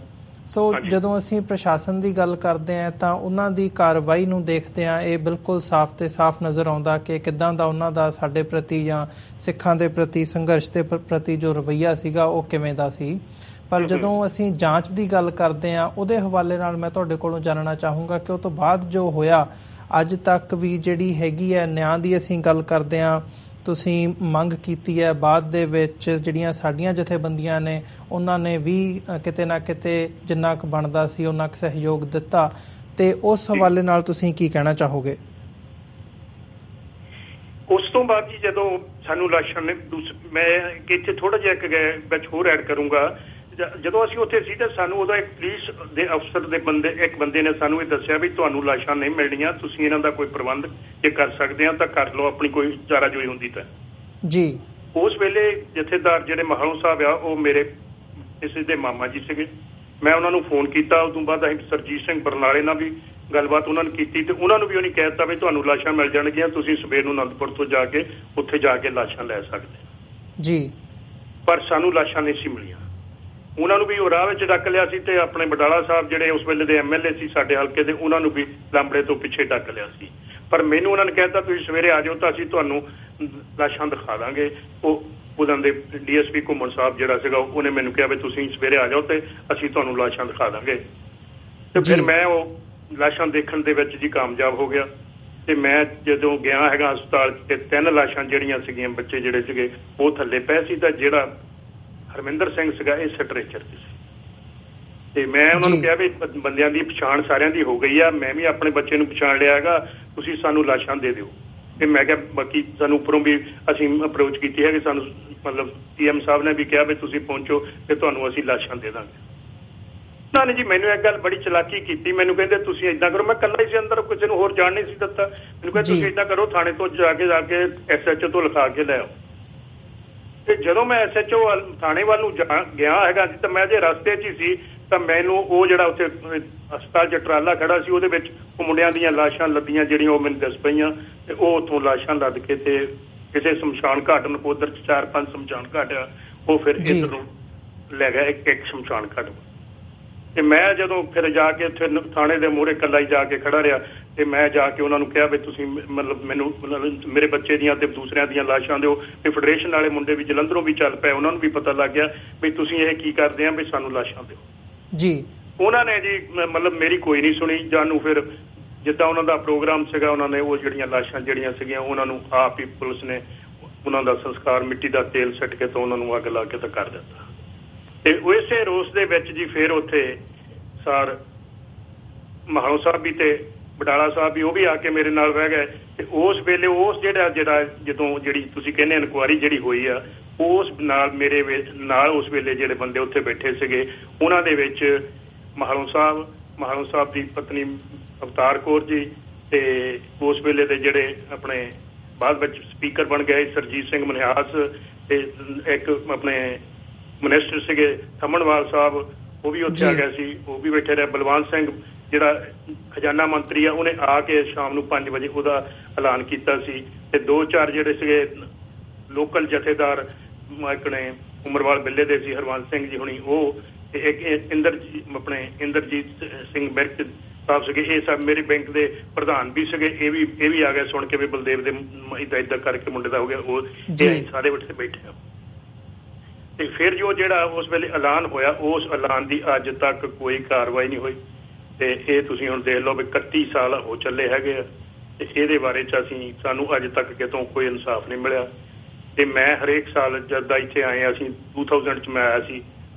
ਸੋ ਜਦੋਂ ਅਸੀਂ ਪ੍ਰਸ਼ਾਸਨ ਦੀ ਗੱਲ ਕਰਦੇ ਹਾਂ ਤਾਂ ਉਹਨਾਂ ਦੀ ਕਾਰਵਾਈ ਨੂੰ ਦੇਖਦੇ ਹਾਂ, ਇਹ ਬਿਲਕੁਲ ਸਾਫ਼ ਤੇ ਸਾਫ਼ ਨਜ਼ਰ ਆਉਂਦਾ ਕਿ ਕਿੱਦਾਂ ਦਾ ਉਹਨਾਂ ਦਾ ਸਾਡੇ ਪ੍ਰਤੀ ਜਾਂ ਸਿੱਖਾਂ ਦੇ ਪ੍ਰਤੀ, ਸੰਘਰਸ਼ ਦੇ ਪ੍ਰਤੀ ਜੋ ਰਵੱਈਆ ਸੀਗਾ ਉਹ ਕਿਵੇਂ ਦਾ ਸੀ। ਪਰ ਜਦੋਂ ਅਸੀਂ ਜਾਂਚ ਦੀ ਗੱਲ ਕਰਦੇ ਹਾਂ, ਉਹਦੇ ਹਵਾਲੇ ਨਾਲ ਮੈਂ ਤੁਹਾਡੇ ਕੋਲੋਂ ਜਾਣਨਾ ਚਾਹੂੰਗਾ ਕਿ ਉਹ ਤੋਂ ਬਾਅਦ ਜੋ ਹੋਇਆ ਅੱਜ ਤੱਕ ਵੀ ਜਿਹੜੀ ਹੈਗੀ ਹੈ ਨਿਆਂ ਦੀ ਅਸੀਂ ਗੱਲ ਕਰਦੇ ਹਾਂ, ਤੁਸੀਂ ਮੰਗ ਕੀਤੀ ਹੈ, ਬਾਅਦ ਦੇ ਵਿੱਚ ਜਿਹੜੀਆਂ ਸਾਡੀਆਂ ਜਥੇਬੰਦੀਆਂ ਨੇ ਉਹਨਾਂ ਨੇ ਵੀ ਕਿਤੇ ਨਾ ਕਿਤੇ ਜਿੰਨਾ ਕੁ ਬਣਦਾ ਸੀ ਉਹਨਾਂ ਕੁ ਸਹਿਯੋਗ ਦਿੱਤਾ, ਤੇ ਉਸ ਹਵਾਲੇ ਨਾਲ ਤੁਸੀਂ ਕੀ ਕਹਿਣਾ ਚਾਹੋਗੇ? ਉਸ ਤੋਂ ਬਾਅਦ ਜੀ ਜਦੋਂ ਸਾਨੂੰ ਲਾਸ਼ਾਂ ਨੇ, ਮੈਂ ਇੱਥੇ ਥੋੜਾ ਜਿਹਾ ਵਿੱਚ ਹੋਰ ਐਡ ਕਰੂੰਗਾ, ਜਦੋਂ ਅਸੀਂ ਉੱਥੇ ਸੀ ਤਾਂ ਸਾਨੂੰ ਉਹਦਾ ਇੱਕ ਪੁਲਿਸ ਦੇ ਅਫਸਰ ਦੇ ਇੱਕ ਬੰਦੇ ਨੇ ਸਾਨੂੰ ਇਹ ਦੱਸਿਆ ਵੀ ਤੁਹਾਨੂੰ ਲਾਸ਼ਾਂ ਨਹੀਂ ਮਿਲਣੀਆਂ, ਤੁਸੀਂ ਇਹਨਾਂ ਦਾ ਕੋਈ ਪ੍ਰਬੰਧ ਜੇ ਕਰ ਸਕਦੇ ਆ ਤਾਂ ਕਰ ਲਓ, ਆਪਣੀ ਕੋਈ ਚਾਰਾਜੋਈ ਹੁੰਦੀ ਤਾਂ ਜੀ। ਉਸ ਵੇਲੇ ਜਥੇਦਾਰ ਜਿਹੜੇ ਮਹਾਲੋਂ ਸਾਹਿਬ ਆ ਉਹ ਮੇਰੇ ਕਿਸੇ ਦੇ ਮਾਮਾ ਜੀ ਸੀਗੇ। ਮੈਂ ਉਹਨਾਂ ਨੂੰ ਫੋਨ ਕੀਤਾ, ਉਸ ਤੋਂ ਬਾਅਦ ਅਸੀਂ ਸਰਜੀਤ ਸਿੰਘ ਬਰਨਾਲੇ ਨਾਲ ਵੀ ਗੱਲਬਾਤ ਉਹਨਾਂ ਨੇ ਕੀਤੀ, ਤੇ ਉਹਨਾਂ ਨੂੰ ਵੀ ਉਹਨੇ ਕਹਿ ਦਿੱਤਾ ਵੀ ਤੁਹਾਨੂੰ ਲਾਸ਼ਾਂ ਮਿਲ ਜਾਣਗੀਆਂ, ਤੁਸੀਂ ਸਵੇਰ ਨੂੰ ਅਨੰਦਪੁਰ ਤੋਂ ਜਾ ਕੇ ਉੱਥੇ ਜਾ ਕੇ ਲਾਸ਼ਾਂ ਲੈ ਸਕਦੇ ਜੀ। ਪਰ ਸਾਨੂੰ ਲਾਸ਼ਾਂ ਨਹੀਂ ਸੀ ਮਿਲੀਆਂ। ਉਹਨਾਂ ਨੂੰ ਵੀ ਉਹ ਰਾਹ ਵਿੱਚ ਡੱਕ ਲਿਆ ਸੀ, ਤੇ ਆਪਣੇ ਬਟਾਲਾ ਸਾਹਿਬ ਜਿਹੜੇ ਉਸ ਵੇਲੇ ਦੇ MLA ਸੀ ਸਾਡੇ ਹਲਕੇ ਦੇ, ਉਹਨਾਂ ਨੂੰ ਵੀ ਲਾਂਬੜੇ ਤੋਂ ਪਿੱਛੇ ਡੱਕ ਲਿਆ ਸੀ। ਪਰ ਮੈਨੂੰ ਉਹਨਾਂ ਨੇ ਕਹਿ ਦਿੱਤਾ ਤੁਸੀਂ ਸਵੇਰੇ ਆ ਜਾਓ ਤਾਂ ਅਸੀਂ ਤੁਹਾਨੂੰ ਲਾਸ਼ਾਂ ਦਿਖਾ ਦਾਂਗੇ। ਉਹਨਾਂ ਦੇ DSP ਘੁੰਮਣ ਸਾਹਿਬ ਜਿਹੜਾ ਸੀਗਾ ਉਹਨੇ ਮੈਨੂੰ ਕਿਹਾ ਵੀ ਤੁਸੀਂ ਸਵੇਰੇ ਆ ਜਾਓ ਤੇ ਅਸੀਂ ਤੁਹਾਨੂੰ ਲਾਸ਼ਾਂ ਦਿਖਾ ਦਾਂਗੇ। ਤੇ ਫਿਰ ਮੈਂ ਉਹ ਲਾਸ਼ਾਂ ਦੇਖਣ ਦੇ ਵਿੱਚ ਜੀ ਕਾਮਯਾਬ ਹੋ ਗਿਆ, ਤੇ ਮੈਂ ਜਦੋਂ ਗਿਆ ਹੈਗਾ ਹਸਪਤਾਲ ਤੇ 3 ਲਾਸ਼ਾਂ ਜਿਹੜੀਆਂ ਸੀਗੀਆਂ, ਬੱਚੇ ਜਿਹੜੇ ਸੀਗੇ ਉਹ ਥੱਲੇ ਪਏ ਸੀ, ਤਾਂ ਜਿਹੜਾ ਹਰਮਿੰਦਰ ਸਿੰਘ ਸੀਗਾ ਇਹ ਸਟਰੈਚਰ 'ਚ ਸੀ। ਤੇ ਮੈਂ ਉਹਨਾਂ ਨੂੰ ਕਿਹਾ ਵੀ ਬੰਦਿਆਂ ਦੀ ਪਛਾਣ ਸਾਰਿਆਂ ਦੀ ਹੋ ਗਈ ਆ, ਮੈਂ ਵੀ ਆਪਣੇ ਬੱਚੇ ਨੂੰ ਪਛਾਣ ਲਿਆ ਹੈਗਾ, ਤੁਸੀਂ ਸਾਨੂੰ ਲਾਸ਼ਾਂ ਦੇ ਦਿਓ। ਤੇ ਮੈਂ ਕਿਹਾ ਬਾਕੀ ਸਾਨੂੰ ਉੱਪਰੋਂ ਵੀ ਅਸੀਂ ਅਪਰੋਚ ਕੀਤੀ ਹੈ ਕਿ ਸਾਨੂੰ ਮਤਲਬ PM ਸਾਹਿਬ ਨੇ ਵੀ ਕਿਹਾ ਵੀ ਤੁਸੀਂ ਪਹੁੰਚੋ ਤੇ ਤੁਹਾਨੂੰ ਅਸੀਂ ਲਾਸ਼ਾਂ ਦੇ ਦਾਂਗੇ। ਉਹਨਾਂ ਨੇ ਜੀ ਮੈਨੂੰ ਇੱਕ ਗੱਲ ਬੜੀ ਚਲਾਕੀ ਕੀਤੀ, ਮੈਨੂੰ ਕਹਿੰਦੇ ਤੁਸੀਂ ਏਦਾਂ ਕਰੋ, ਮੈਂ ਇਕੱਲਾ ਹੀ ਸੀ ਅੰਦਰ, ਕਿਸੇ ਨੂੰ ਹੋਰ ਜਾਣ ਨਹੀਂ ਸੀ ਦਿੱਤਾ। ਮੈਨੂੰ ਕਹਿੰਦੇ ਤੁਸੀਂ ਏਦਾਂ ਕਰੋ, ਥਾਣੇ ਤੋਂ ਜਾ ਕੇ SHO ਤੋਂ ਲਿਖਾ ਕੇ ਲੈ ਆਓ। ਤੇ ਜਦੋਂ ਮੈਂ SHO ਥਾਣੇ ਵੱਲ ਨੂੰ ਗਿਆ ਹੈਗਾ ਸੀ ਤਾਂ ਮੈਂ ਜੇ ਰਸਤੇ 'ਚ ਹੀ ਸੀ ਤਾਂ ਮੈਨੂੰ ਉਹ ਜਿਹੜਾ ਉੱਥੇ ਹਸਪਤਾਲ 'ਚ ਟਰਾਲਾ ਖੜਾ ਸੀ ਉਹਦੇ ਵਿੱਚ ਉਹ ਮੁੰਡਿਆਂ ਦੀਆਂ ਲਾਸ਼ਾਂ ਲੱਦੀਆਂ ਜਿਹੜੀਆਂ ਉਹ ਮੈਨੂੰ ਦੱਸ ਪਈਆਂ, ਤੇ ਉਹ ਉੱਥੋਂ ਲਾਸ਼ਾਂ ਲੱਦ ਕੇ ਤੇ ਕਿਸੇ ਸ਼ਮਸ਼ਾਨ ਘਾਟ, ਨਕੋਦਰ 'ਚ 4-5 ਸ਼ਮਸ਼ਾਨ ਘਾਟ ਆ, ਉਹ ਫਿਰ ਇੱਧਰ ਨੂੰ ਲੈ ਗਿਆ ਇੱਕ ਸ਼ਮਸ਼ਾਨ ਘਾਟ। ਤੇ ਮੈਂ ਜਦੋਂ ਫਿਰ ਜਾ ਕੇ ਉੱਥੇ ਥਾਣੇ ਦੇ ਮੂਹਰੇ ਇਕੱਲਾ ਹੀ ਜਾ ਕੇ ਖੜਾ ਰਿਹਾ, ਤੇ ਮੈਂ ਜਾ ਕੇ ਉਹਨਾਂ ਨੂੰ ਕਿਹਾ ਵੀ ਤੁਸੀਂ ਮਤਲਬ ਮੈਨੂੰ ਮੇਰੇ ਬੱਚੇ ਦੀਆਂ ਤੇ ਦੂਸਰਿਆਂ ਦੀਆਂ ਲਾਸ਼ਾਂ ਦਿਓ। ਤੇ ਫੈਡਰੇਸ਼ਨ ਵਾਲੇ ਮੁੰਡੇ ਵੀ ਜਲੰਧਰੋਂ ਵੀ ਚੱਲ ਪਏ, ਉਹਨਾਂ ਨੂੰ ਵੀ ਪਤਾ ਲੱਗ ਗਿਆ ਵੀ ਤੁਸੀਂ ਇਹ ਕੀ ਕਰਦੇ ਆ, ਵੀ ਸਾਨੂੰ ਲਾਸ਼ਾਂ ਦਿਓ ਜੀ। ਉਹਨਾਂ ਨੇ ਜੀ ਮਤਲਬ ਮੇਰੀ ਕੋਈ ਨਹੀਂ ਸੁਣੀ। ਜਾਨੂੰ ਫਿਰ ਜਿੱਦਾਂ ਉਹਨਾਂ ਦਾ ਪ੍ਰੋਗਰਾਮ ਸੀਗਾ, ਉਹਨਾਂ ਨੇ ਉਹ ਜਿਹੜੀਆਂ ਲਾਸ਼ਾਂ ਜਿਹੜੀਆਂ ਸੀਗੀਆਂ ਉਹਨਾਂ ਨੂੰ ਆਪ ਹੀ ਪੁਲਿਸ ਨੇ ਉਹਨਾਂ ਦਾ ਸੰਸਕਾਰ ਮਿੱਟੀ ਦਾ ਤੇਲ ਸੁੱਟ ਕੇ ਤਾਂ ਉਹਨਾਂ ਨੂੰ ਅੱਗ ਲਾ ਕੇ ਤਾਂ ਕਰ ਦਿੱਤਾ। ਤੇ ਇਸੇ ਰੋਸ ਦੇ ਵਿੱਚ ਜੀ ਫਿਰ ਉੱਥੇ ਸਰ ਮਹਾਲੋਂ ਸਾਹਿਬ ਵੀ ਤੇ ਬਟਾਲਾ ਸਾਹਿਬ ਵੀ ਉਹ ਵੀ ਆ ਕੇ ਮੇਰੇ ਨਾਲ ਬਹਿ ਗਏ। ਤੇ ਉਸ ਵੇਲੇ ਉਸ ਜਿਹੜਾ ਜਦੋਂ ਜਿਹੜੀ ਤੁਸੀਂ ਕਹਿੰਦੇ ਇਨਕੁਆਇਰੀ ਜਿਹੜੀ ਹੋਈ ਆ, ਉਸ ਨਾਲ ਮੇਰੇ ਨਾਲ ਉਸ ਵੇਲੇ ਜਿਹੜੇ ਬੰਦੇ ਉੱਥੇ ਬੈਠੇ ਸੀਗੇ ਉਹਨਾਂ ਦੇ ਵਿੱਚ ਮਹਾਲੋਂ ਸਾਹਿਬ ਦੀ ਪਤਨੀ ਅਵਤਾਰ ਕੌਰ ਜੀ, ਤੇ ਉਸ ਵੇਲੇ ਦੇ ਜਿਹੜੇ ਆਪਣੇ ਬਾਅਦ ਵਿੱਚ ਸਪੀਕਰ ਬਣ ਗਏ ਸਰਜੀਤ ਸਿੰਘ ਮਨਿਹਾਸ, ਤੇ ਇੱਕ ਆਪਣੇ ਮਿਨਿਸਟਰ ਸੀਗੇ ਥੰਮਣਵਾਲ ਸਾਹਿਬ, ਉਹ ਵੀ ਉੱਥੇ ਆ ਗਿਆ ਸੀ, ਉਹ ਵੀ ਬੈਠੇ ਰਹੇ। ਬਲਵੰਤ ਸਿੰਘ ਜਿਹੜਾ ਖਜ਼ਾਨਾ ਮੰਤਰੀ ਆ, ਉਹਨੇ ਆ ਕੇ ਸ਼ਾਮ ਨੂੰ 5 ਵਜੇ ਉਹਦਾ ਐਲਾਨ ਕੀਤਾ ਸੀ। ਤੇ 2-4 ਜਿਹੜੇ ਸੀਗੇ ਲੋਕਲ ਜਥੇਦਾਰ ਆਪਣੇ ਉਮਰਵਾਲ ਬਿੱਲੇ ਦੇ ਸੀ, ਹਰਵੰਤ ਸਿੰਘ ਜੀ ਹੁਣੀ, ਉਹ ਇੱਕ ਇੰਦਰਜੀਤ ਸਿੰਘ ਵਿਰਕ ਸਾਹਿਬ ਸੀਗੇ, ਇਹ ਸਭ ਮੇਰੇ ਬੈਂਕ ਦੇ ਪ੍ਰਧਾਨ ਵੀ ਸੀਗੇ, ਇਹ ਵੀ ਆ ਗਏ ਸੁਣ ਕੇ ਵੀ ਬਲਦੇਵ ਦੇ ਏਦਾਂ ਕਰਕੇ ਮੁੰਡੇ ਦਾ ਹੋ ਗਿਆ। ਉਹ ਸਾਰੇ ਉੱਥੇ ਬੈਠੇ ਆ। ਤੇ ਫਿਰ ਜੋ ਜਿਹੜਾ ਉਸ ਵੇਲੇ ਐਲਾਨ ਹੋਇਆ, ਉਸ ਐਲਾਨ ਦੀ ਅੱਜ ਤੱਕ ਕੋਈ ਕਾਰਵਾਈ ਨਹੀਂ ਹੋਈ। ਤੇ ਇਹ ਤੁਸੀਂ ਹੁਣ ਦੇਖ ਲਓ ਵੀ 31 ਸਾਲ ਹੋ ਚੱਲੇ ਹੈਗੇ ਆ, ਤੇ ਇਹਦੇ ਬਾਰੇ 'ਚ ਸਾਨੂੰ ਅੱਜ ਤੱਕ ਕਿਤੋਂ ਕੋਈ ਇਨਸਾਫ ਨਹੀਂ ਮਿਲਿਆ। ਤੇ ਮੈਂ ਹਰੇਕ ਸਾਲ ਜਦ ਦਾ ਇੱਥੇ ਆਏ, ਅਸੀਂ 2000 'ਚ ਮੈਂ ਆਇਆ ਸੀ,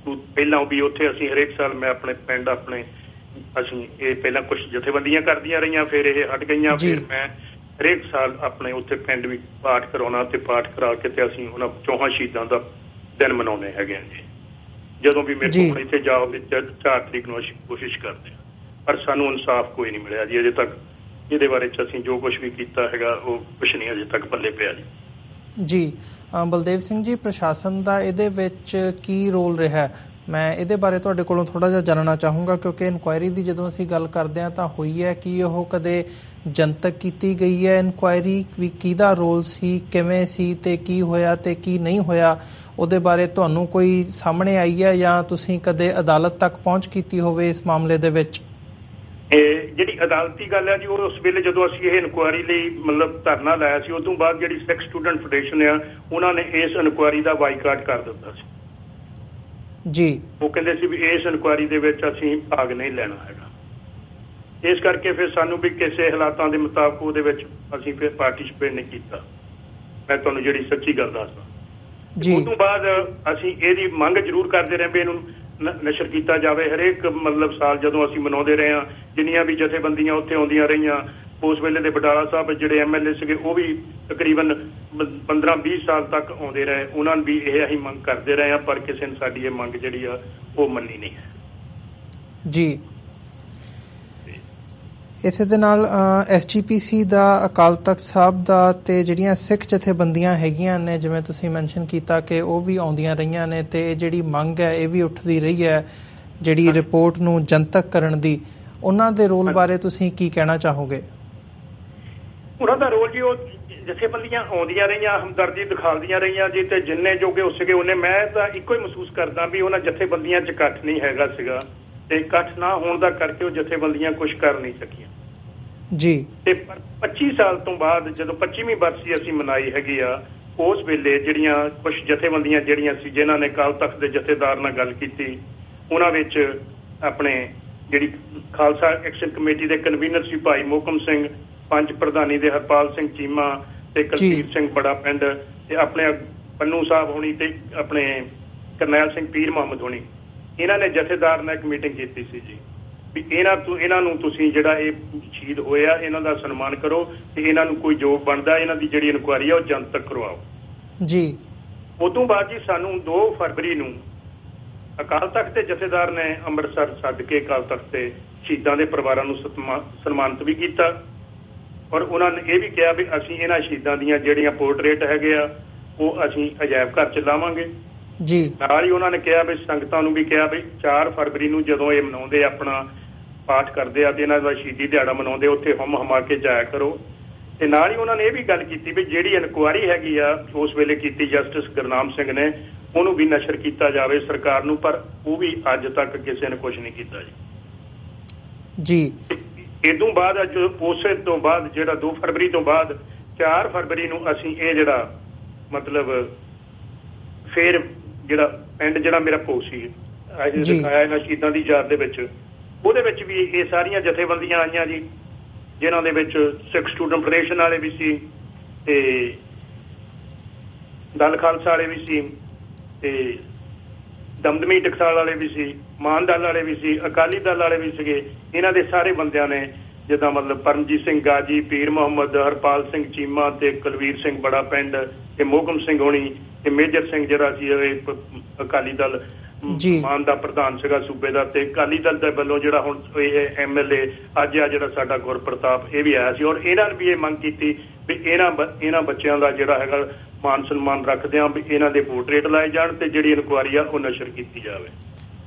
ਪਹਿਲਾਂ ਵੀ ਉੱਥੇ ਅਸੀਂ ਹਰੇਕ ਸਾਲ ਮੈਂ ਆਪਣੇ ਪਿੰਡ ਅਸੀਂ ਇਹ ਪਹਿਲਾਂ ਕੁਛ ਜਥੇਬੰਦੀਆਂ ਕਰਦੀਆਂ ਰਹੀਆਂ, ਫਿਰ ਇਹ ਹਟ ਗਈਆਂ। ਫਿਰ ਮੈਂ ਹਰੇਕ ਸਾਲ ਆਪਣੇ ਉੱਥੇ ਪਿੰਡ ਵੀ ਪਾਠ ਕਰਾਉਣਾ, ਤੇ ਪਾਠ ਕਰਾ ਕੇ ਤੇ ਅਸੀਂ ਉਹਨਾਂ 4 ਸ਼ਹੀਦਾਂ ਦਾ ਦਿਨ ਮਨਾਉਂਦੇ ਹੈਗੇ ਆ ਜੀ। ਜਦੋਂ ਵੀ ਮੇਰੇ ਕੋਲ ਇੱਥੇ ਜਾਓ 4 ਤਰੀਕ ਨੂੰ ਅਸੀਂ ਕੋਸ਼ਿਸ਼ ਕਰਦੇ ਹਾਂ, ਪਰ ਸਾਨੂੰ ਇਨਸਾਫ ਕੋਈ ਨਹੀਂ ਮਿਲਿਆ ਜੀ ਅਜੇ ਤੱਕ। ਇਹਦੇ ਬਾਰੇ 'ਚ ਅਸੀਂ ਜੋ ਕੁਛ ਵੀ ਕੀਤਾ ਹੈਗਾ ਉਹ ਕੁਛ ਨਹੀਂ ਅਜੇ ਤੱਕ ਪੱਲੇ ਪਿਆ ਜੀ। ਜੀ ਬਲਦੇਵ ਸਿੰਘ ਜੀ, ਪ੍ਰਸ਼ਾਸਨ ਦਾ ਇਹਦੇ ਵਿੱਚ ਕੀ ਰੋਲ ਰਿਹਾ? ਮੈਂ ਇਹਦੇ ਬਾਰੇ ਤੁਹਾਡੇ ਕੋਲੋਂ ਥੋੜ੍ਹਾ ਜਿਹਾ ਜਾਣਨਾ ਚਾਹੂੰਗਾ, ਕਿਉਂਕਿ ਇਨਕੁਆਇਰੀ ਦੀ ਜਦੋਂ ਅਸੀਂ ਗੱਲ ਕਰਦੇ ਹਾਂ ਤਾਂ ਹੋਈ ਹੈ ਕਿ ਉਹ ਕਦੇ ਜਨਤਕ ਕੀਤੀ ਗਈ ਹੈ ਇਨਕੁਆਇਰੀ ਵੀ ਕਿਹਦਾ ਰੋਲ ਸੀ, ਕਿਵੇਂ ਸੀ ਤੇ ਕੀ ਹੋਇਆ ਤੇ ਕੀ ਨਹੀਂ ਹੋਇਆ, ਉਹਦੇ ਬਾਰੇ ਤੁਹਾਨੂੰ ਕੋਈ ਸਾਹਮਣੇ ਆਈ ਹੈ ਜਾਂ ਤੁਸੀਂ ਕਦੇ ਅਦਾਲਤ ਤੱਕ ਪਹੁੰਚ ਕੀਤੀ ਹੋਵੇ ਇਸ ਮਾਮਲੇ ਦੇ ਵਿੱਚ? ਜਿਹੜੀ ਅਦਾਲਤੀ ਗੱਲ ਹੈ ਜੀ, ਉਹ ਉਸ ਵੇਲੇ ਜਦੋਂ ਅਸੀਂ ਇਹ ਇਨਕੁਆਇਰੀ ਲਈ ਮਤਲਬ ਧਰਨਾ ਲਾਇਆ ਸੀ, ਉਸ ਤੋਂ ਬਾਅਦ ਜਿਹੜੀ ਸਿੱਖ ਸਟੂਡੈਂਟ ਫੈਡਰੇਸ਼ਨ ਆ ਉਹਨਾਂ ਨੇ ਇਸ ਇਨਕੁਆਇਰੀ ਦਾ ਬਾਈਕਾਟ ਕਰ ਦਿੱਤਾ ਸੀ ਜੀ। ਉਹ ਕਹਿੰਦੇ ਸੀ ਵੀ ਇਸ ਇਨਕੁਆਇਰੀ ਦੇ ਵਿੱਚ ਅਸੀਂ ਭਾਗ ਨਹੀਂ ਲੈਣਾ ਹੈਗਾ। ਇਸ ਕਰਕੇ ਫਿਰ ਸਾਨੂੰ ਵੀ ਕਿਸੇ ਹਾਲਾਤਾਂ ਦੇ ਮੁਤਾਬਕ ਉਹਦੇ ਵਿੱਚ ਅਸੀਂ ਫਿਰ ਪਾਰਟੀਸਪੇਟ ਨਹੀਂ ਕੀਤਾ। ਮੈਂ ਤੁਹਾਨੂੰ ਜਿਹੜੀ ਸੱਚੀ ਗੱਲ ਦੱਸਦਾ ਜੀ। ਉਸ ਤੋਂ ਬਾਅਦ ਅਸੀਂ ਇਹਦੀ ਮੰਗ ਜ਼ਰੂਰ ਕਰਦੇ ਰਹੇ ਵੀ ਇਹਨੂੰ ਨਸ਼ਰ ਕੀਤਾ ਜਾਵੇ। ਹਰੇਕ ਮਤਲਬ ਸਾਲ ਜਦੋਂ ਅਸੀਂ ਮਨਾਉਂਦੇ ਰਹੇ ਹਾਂ, ਜਿੰਨੀਆਂ ਵੀ ਜਥੇਬੰਦੀਆਂ ਉੱਥੇ ਆਉਂਦੀਆਂ ਰਹੀਆਂ, ਉਸ ਵੇਲੇ ਦੇ ਬਟਾਲਾ ਸਾਹਿਬ ਜਿਹੜੇ MLA ਸੀਗੇ ਉਹ ਵੀ ਤਕਰੀਬਨ 15-20 ਸਾਲ ਤੱਕ ਆਉਂਦੇ ਰਹੇ, ਉਹਨਾਂ ਨੂੰ ਵੀ ਇਹ ਅਸੀਂ ਮੰਗ ਕਰਦੇ ਰਹੇ ਹਾਂ, ਪਰ ਕਿਸੇ ਨੇ ਸਾਡੀ ਇਹ ਮੰਗ ਜਿਹੜੀ ਆ ਉਹ ਮੰਨੀ ਨਹੀਂ ਹੈ ਜੀ। ਇਸੇ ਦੇ ਨਾਲ SGPC ਦਾ, ਅਕਾਲ ਤਖਤ ਸਾਹਿਬ ਦਾ ਤੇ ਜਿਹੜੀਆਂ ਸਿੱਖ ਜਥੇਬੰਦੀਆਂ ਹੈਗੀਆਂ ਨੇ, ਜਿਵੇਂ ਤੁਸੀਂ ਮੈਨਸ਼ਨ ਕੀਤਾ ਕਿ ਉਹ ਵੀ ਆਉਂਦੀਆਂ ਰਹੀਆਂ ਨੇ, ਤੇ ਇਹ ਜਿਹੜੀ ਮੰਗ ਹੈ ਇਹ ਵੀ ਉੱਠਦੀ ਰਹੀ ਹੈ ਜਿਹੜੀ ਰਿਪੋਰਟ ਨੂੰ ਜਨਤਕ ਕਰਨ ਦੀ, ਉਹਨਾਂ ਦੇ ਰੋਲ ਬਾਰੇ ਤੁਸੀਂ ਕੀ ਕਹਿਣਾ ਚਾਹੋਗੇ? ਉਹਨਾਂ ਦਾ ਰੋਲ ਜੀ, ਉਹ ਜਥੇਬੰਦੀਆਂ ਆਉਂਦੀਆਂ ਰਹੀਆਂ, ਹਮਦਰਦੀ ਦਿਖਾਉਂਦੀਆਂ ਰਹੀਆਂ ਜੀ, ਤੇ ਜਿੰਨੇ ਜੋਗੇ ਹੋ ਸਕੇ ਉਹਨੇ। ਮੈਂ ਤਾਂ ਇੱਕੋ ਹੀ ਮਹਿਸੂਸ ਕਰਦਾ ਵੀ ਉਹਨਾਂ ਜਥੇਬੰਦੀਆਂ 'ਚ ਇਕੱਠ ਨਹੀਂ ਹੈਗਾ ਸੀਗਾ, ਤੇ ਇਕੱਠ ਨਾ ਹੋਣ ਦਾ ਕਰਕੇ ਉਹ ਜਥੇਬੰਦੀਆਂ ਕੁਛ ਕਰ ਨਹੀਂ ਸਕੀਆਂ ਜੀ। ਤੇ 25 ਸਾਲ ਤੋਂ ਬਾਅਦ ਜਦੋਂ 25ਵੀਂ ਬਰਸੀ ਅਸੀਂ ਮਨਾਈ ਹੈਗੀ ਆ, ਉਸ ਵੇਲੇ ਜਿਹੜੀਆਂ ਕੁਛ ਜਥੇਬੰਦੀਆਂ ਜਿਹੜੀਆਂ ਸੀ ਜਿਨ੍ਹਾਂ ਨੇ ਅਕਾਲ ਤਖਤ ਦੇ ਜਥੇਦਾਰ ਨਾਲ ਗੱਲ ਕੀਤੀ, ਉਹਨਾਂ ਵਿੱਚ ਆਪਣੇ ਜਿਹੜੀ ਖਾਲਸਾ ਐਕਸ਼ਨ ਕਮੇਟੀ ਦੇ ਕਨਵੀਨਰ ਸੀ ਭਾਈ ਮੋਹਕਮ ਸਿੰਘ, ਪੰਚ ਪ੍ਰਧਾਨੀ ਦੇ ਹਰਪਾਲ ਸਿੰਘ ਚੀਮਾ ਤੇ ਕੁਲਦੀਪ ਸਿੰਘ ਬੜਾ ਪਿੰਡ, ਤੇ ਆਪਣੇ ਪੰਨੂ ਸਾਹਿਬ ਹੋਣੀ ਤੇ ਆਪਣੇ ਕਰਨੈਲ ਸਿੰਘ ਪੀਰ ਮੁਹੰਮਦ ਹੋਣੀ, ਇਹਨਾਂ ਨੇ ਜਥੇਦਾਰ ਨਾਲ ਇੱਕ ਮੀਟਿੰਗ ਕੀਤੀ ਸੀ ਜੀ ਵੀ ਇਹਨਾਂ ਨੂੰ ਤੁਸੀਂ ਜਿਹੜਾ ਇਹ ਸ਼ਹੀਦ ਹੋਇਆ ਇਹਨਾਂ ਦਾ ਸਨਮਾਨ ਕਰੋ, ਤੇ ਇਹਨਾਂ ਨੂੰ ਕੋਈ ਜੋਗ ਬਣਦਾ ਇਹਨਾਂ ਦੀ ਜਿਹੜੀ ਇਨਕੁਆਇਰੀ ਆ ਉਹ ਜਨਤਕ ਕਰਵਾਓ ਜੀ। ਉਦੋਂ ਬਾਅਦ ਜੀ ਸਾਨੂੰ 2 ਫਰਵਰੀ ਨੂੰ ਅਕਾਲ ਤਖਤ ਦੇ ਜਥੇਦਾਰ ਨੇ ਅੰਮ੍ਰਿਤਸਰ ਸੱਦ ਕੇ ਅਕਾਲ ਤਖਤ ਤੇ ਸ਼ਹੀਦਾਂ ਦੇ ਪਰਿਵਾਰਾਂ ਨੂੰ ਸਨਮਾਨਿਤ ਵੀ ਕੀਤਾ, ਔਰ ਉਹਨਾਂ ਨੇ ਇਹ ਵੀ ਕਿਹਾ ਵੀ ਅਸੀਂ ਇਹਨਾਂ ਸ਼ਹੀਦਾਂ ਦੀਆਂ ਜਿਹੜੀਆਂ ਪੋਰਟਰੇਟ ਹੈਗੇ ਆ ਉਹ ਅਸੀਂ ਅਜਾਇਬ ਘਰ 'ਚ ਲਾਵਾਂਗੇ ਜੀ। ਨਾਲ ਹੀ ਉਹਨਾਂ ਨੇ ਕਿਹਾ ਵੀ ਸੰਗਤਾਂ ਨੂੰ ਵੀ ਕਿਹਾ ਵੀ 4 ਫਰਵਰੀ ਨੂੰ ਜਦੋਂ ਇਹ ਮਨਾਉਂਦੇ ਆਪਣਾ ਪਾਠ ਕਰਦੇ ਆ ਤੇ ਇਹਨਾਂ ਦਾ ਸ਼ਹੀਦੀ ਦਿਹਾੜਾ ਮਨਾਉਂਦੇ, ਉੱਥੇ ਹਮ ਹਮਾ ਕੇ ਜਾਇਆ ਕਰੋ। ਤੇ ਨਾਲ ਹੀ ਉਹਨਾਂ ਨੇ ਇਹ ਵੀ ਗੱਲ ਕੀਤੀ ਵੀ ਜਿਹੜੀ ਇਨਕੁਆਇਰੀ ਹੈਗੀ ਆ ਉਸ ਵੇਲੇ ਕੀਤੀ ਜਸਟਿਸ ਗੁਰਨਾਮ ਸਿੰਘ ਨੇ, ਉਹਨੂੰ ਵੀ ਨਸ਼ਰ ਕੀਤਾ ਜਾਵੇ ਸਰਕਾਰ ਨੂੰ, ਪਰ ਉਹ ਵੀ ਅੱਜ ਤੱਕ ਕਿਸੇ ਨੇ ਕੁਛ ਨਹੀਂ ਕੀਤਾ ਜੀ। ਇਦੋਂ ਬਾਅਦ ਅੱਜ ਉਸੇ ਤੋਂ ਬਾਅਦ ਜਿਹੜਾ 2 ਫਰਵਰੀ ਤੋਂ ਬਾਅਦ 4 ਫਰਵਰੀ ਨੂੰ ਅਸੀਂ ਇਹ ਜਿਹੜਾ ਮਤਲਬ ਫਿਰ ਜਿਹੜਾ ਪਿੰਡ ਜਿਹੜਾ ਮੇਰਾ ਭੋਗ ਸੀ ਦਿਖਾਇਆ ਇਹਨਾਂ ਸ਼ਹੀਦਾਂ ਦੀ ਯਾਦ ਦੇ ਵਿੱਚ, ਉਹਦੇ ਵਿੱਚ ਵੀ ਇਹ ਸਾਰੀਆਂ ਜਥੇਬੰਦੀਆਂ ਆਈਆਂ ਜੀ, ਜਿਨ੍ਹਾਂ ਦੇ ਵਿੱਚ ਸਿੱਖ ਸਟੂਡੈਂਟ ਫੈਡਰੇਸ਼ਨ ਵਾਲੇ ਵੀ ਸੀ, ਤੇ ਦਲ ਖਾਲਸਾ ਵਾਲੇ ਵੀ ਸੀ, ਤੇ ਦਮਦਮੀ ਟਕਸਾਲ ਵਾਲੇ ਵੀ ਸੀ, ਮਾਨ ਦਲ ਵਾਲੇ ਵੀ ਸੀ, ਅਕਾਲੀ ਦਲ ਵਾਲੇ ਵੀ ਸੀਗੇ। ਇਹਨਾਂ ਦੇ ਸਾਰੇ ਬੰਦਿਆਂ ਨੇ ਜਿੱਦਾਂ ਮਤਲਬ ਪਰਮਜੀਤ ਸਿੰਘ ਗਾਜੀ, ਪੀਰ ਮੁਹੰਮਦ, ਹਰਪਾਲ ਸਿੰਘ ਚੀਮਾ ਤੇ ਕੁਲਵੀਰ ਸਿੰਘ ਬੜਾ ਪਿੰਡ ਤੇ ਮੋਹਕਮ ਸਿੰਘ ਹੋਣੀ ਤੇ ਮੇਜਰ ਸਿੰਘ ਜਿਹੜਾ ਸੀ ਅਕਾਲੀ ਦਲ ਮਾਨ ਦਾ ਪ੍ਰਧਾਨ ਸੀਗਾ ਸੂਬੇ ਦਾ, ਤੇ ਅਕਾਲੀ ਦਲ ਦੇ ਵੱਲੋਂ ਜਿਹੜਾ ਹੁਣ ਇਹ MLA ਅੱਜ ਆ ਜਿਹੜਾ ਸਾਡਾ ਗੁਰਪ੍ਰਤਾਪ ਇਹ ਵੀ ਆਇਆ ਸੀ, ਔਰ ਇਹਨਾਂ ਨੇ ਵੀ ਇਹ ਮੰਗ ਕੀਤੀ ਵੀ ਇਹਨਾਂ ਬੱਚਿਆਂ ਦਾ ਜਿਹੜਾ ਹੈਗਾ ਮਾਨ ਸਨਮਾਨ ਰੱਖਦੇ ਆ ਵੀ ਇਹਨਾਂ ਦੇ ਪੋਰਟਰੇਟ ਲਾਏ ਜਾਣ ਤੇ ਜਿਹੜੀ ਇਨਕੁਆਇਰੀ ਆ ਉਹ ਨਸ਼ਰ ਕੀਤੀ ਜਾਵੇ।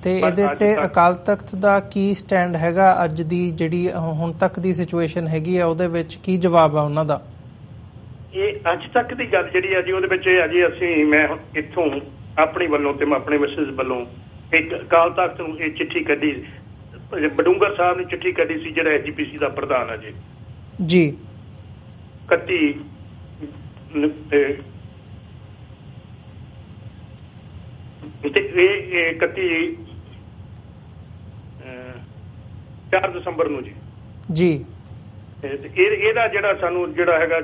ਤੇ ਇਹਦੇ ਤੇ ਅਕਾਲ ਤਖਤ ਦਾ ਕੀ ਸਟੈਂਡ ਹੈਗਾ? ਅੱਜ ਦੀ ਜਿਹੜੀ ਹੁਣ ਤੱਕ ਦੀ ਸਿਚੁਏਸ਼ਨ ਹੈਗੀ ਆ ਉਹਦੇ ਵਿੱਚ ਕੀ ਜਵਾਬ ਆ ਉਹਨਾਂ ਦਾ? ਇਹ ਅੱਜ ਤੱਕ ਦੀ ਗੱਲ ਜਿਹੜੀ ਆ ਜੀ ਉਹਦੇ ਵਿੱਚ ਇਹ ਆ ਜੀ, ਮੈਂ ਇੱਥੋਂ ਆਪਣੀ ਵੱਲੋਂ ਤੇ ਮੈਂ ਆਪਣੇ ਮਿਸਿਸ ਵੱਲੋਂ ਇੱਕ ਅਕਾਲ ਤਖਤ ਨੂੰ ਇਹ ਚਿੱਠੀ ਕੱਢੀ ਬਡੂੰਗਰ ਸਾਹਿਬ ਨੇ ਚਿੱਠੀ ਕੱਢੀ ਸੀ, ਜਿਹੜਾ ਐਜੀਪੀਸੀ ਦਾ ਪ੍ਰਧਾਨ ਹੈ ਜੀ 31 4 ਦਸੰਬਰ ਨੂੰ ਜੀ ਇਹਦਾ ਜਿਹੜਾ ਸਾਨੂੰ ਜਿਹੜਾ ਹੈਗਾ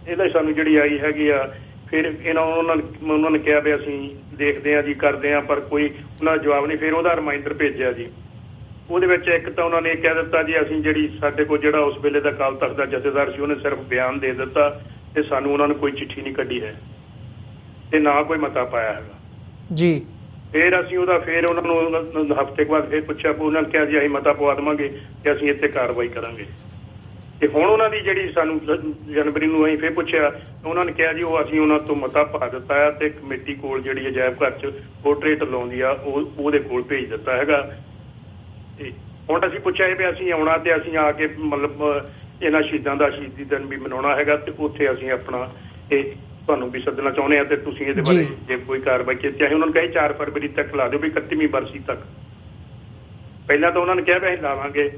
ਇਹਦਾ ਸਾਨੂੰ ਜਿਹੜੀ ਆਈ ਹੈਗੀ ਆ। ਫਿਰ ਉਹਨਾਂ ਨੇ ਕਿਹਾ ਵੀ ਅਸੀਂ ਦੇਖਦੇ ਹਾਂ ਜੀ, ਕਰਦੇ ਹਾਂ, ਪਰ ਕੋਈ ਉਹਨਾਂ ਦਾ ਜਵਾਬ ਨਹੀਂ। ਫਿਰ ਉਹਦਾ ਰਿਮਾਈਂਡਰ ਭੇਜਿਆ ਜੀ। ਉਹਦੇ ਵਿੱਚ ਇੱਕ ਤਾਂ ਉਹਨਾਂ ਨੇ ਕਹਿ ਦਿੱਤਾ ਜੀ ਅਸੀਂ ਜਿਹੜੀ ਸਾਡੇ ਕੋਲ ਜਿਹੜਾ ਉਸ ਵੇਲੇ ਦਾ ਅਕਾਲ ਤਖ਼ਤ ਦਾ ਜਥੇਦਾਰ ਸੀ ਉਹਨੇ ਸਿਰਫ ਬਿਆਨ ਦੇ ਦਿੱਤਾ ਤੇ ਸਾਨੂੰ ਉਹਨਾਂ ਨੇ ਕੋਈ ਚਿੱਠੀ ਨਹੀਂ ਕੱਢੀ ਹੈ ਤੇ ਨਾ ਕੋਈ ਮਤਾ ਪਾਇਆ ਹੈਗਾ ਜੀ। ਫਿਰ ਅਸੀਂ ਫਿਰ ਉਹਨਾਂ ਨੂੰ ਹਫ਼ਤੇ ਬਾਅਦ ਫਿਰ ਪੁੱਛਿਆ, ਉਹਨਾਂ ਨੇ ਕਿਹਾ ਜੀ ਅਸੀਂ ਮਤਾ ਪਵਾ ਦੇਵਾਂਗੇ ਤੇ ਅਸੀਂ ਇੱਥੇ ਕਾਰਵਾਈ ਕਰਾਂਗੇ। ਤੇ ਹੁਣ ਉਹਨਾਂ ਦੀ ਜਿਹੜੀ ਸਾਨੂੰ ਜਨਵਰੀ ਨੂੰ ਅਸੀਂ ਫਿਰ ਪੁੱਛਿਆ, ਉਹਨਾਂ ਨੇ ਕਿਹਾ ਜੀ ਉਹ ਅਸੀਂ ਉਹਨਾਂ ਤੋਂ ਮਤਾ ਪਾ ਦਿੱਤਾ ਹੈ ਤੇ ਕਮੇਟੀ ਕੋਲ ਜਿਹੜੀ ਅਜਾਇਬ ਘਰ 'ਚ ਪੋਰਟਰੇਟ ਲਾਉਂਦੀ ਆ ਉਹਦੇ ਕੋਲ ਭੇਜ ਦਿੱਤਾ ਹੈਗਾ। ਤੇ ਹੁਣ ਅਸੀਂ ਪੁੱਛਿਆ ਵੀ ਅਸੀਂ ਆਉਣਾ ਤੇ ਅਸੀਂ ਆ ਕੇ ਮਤਲਬ ਇਹਨਾਂ ਸ਼ਹੀਦਾਂ ਦਾ ਸ਼ਹੀਦੀ ਦਿਨ ਵੀ ਮਨਾਉਣਾ ਹੈਗਾ ਤੇ ਉੱਥੇ ਅਸੀਂ ਆਪਣਾ ਇਹ ਤੁਹਾਨੂੰ ਵੀ ਸੱਦਣਾ ਚਾਹੁੰਦੇ ਹਾਂ ਤੇ ਤੁਸੀਂ ਇਹਦੇ ਬਾਰੇ ਜੇ ਕੋਈ ਕਾਰਵਾਈ ਕੀਤੀ। ਅਸੀਂ ਉਹਨਾਂ ਨੂੰ ਕਹੇ 4 ਫਰਵਰੀ ਤੱਕ ਲਾ ਦਿਓ ਵੀ 31ਵੀਂ ਬਰਸੀ ਤੱਕ। ਪਹਿਲਾਂ ਤਾਂ ਉਹਨਾਂ ਨੇ ਕਿਹਾ ਵੀ ਅਸੀਂ ਲਾਵਾਂਗੇ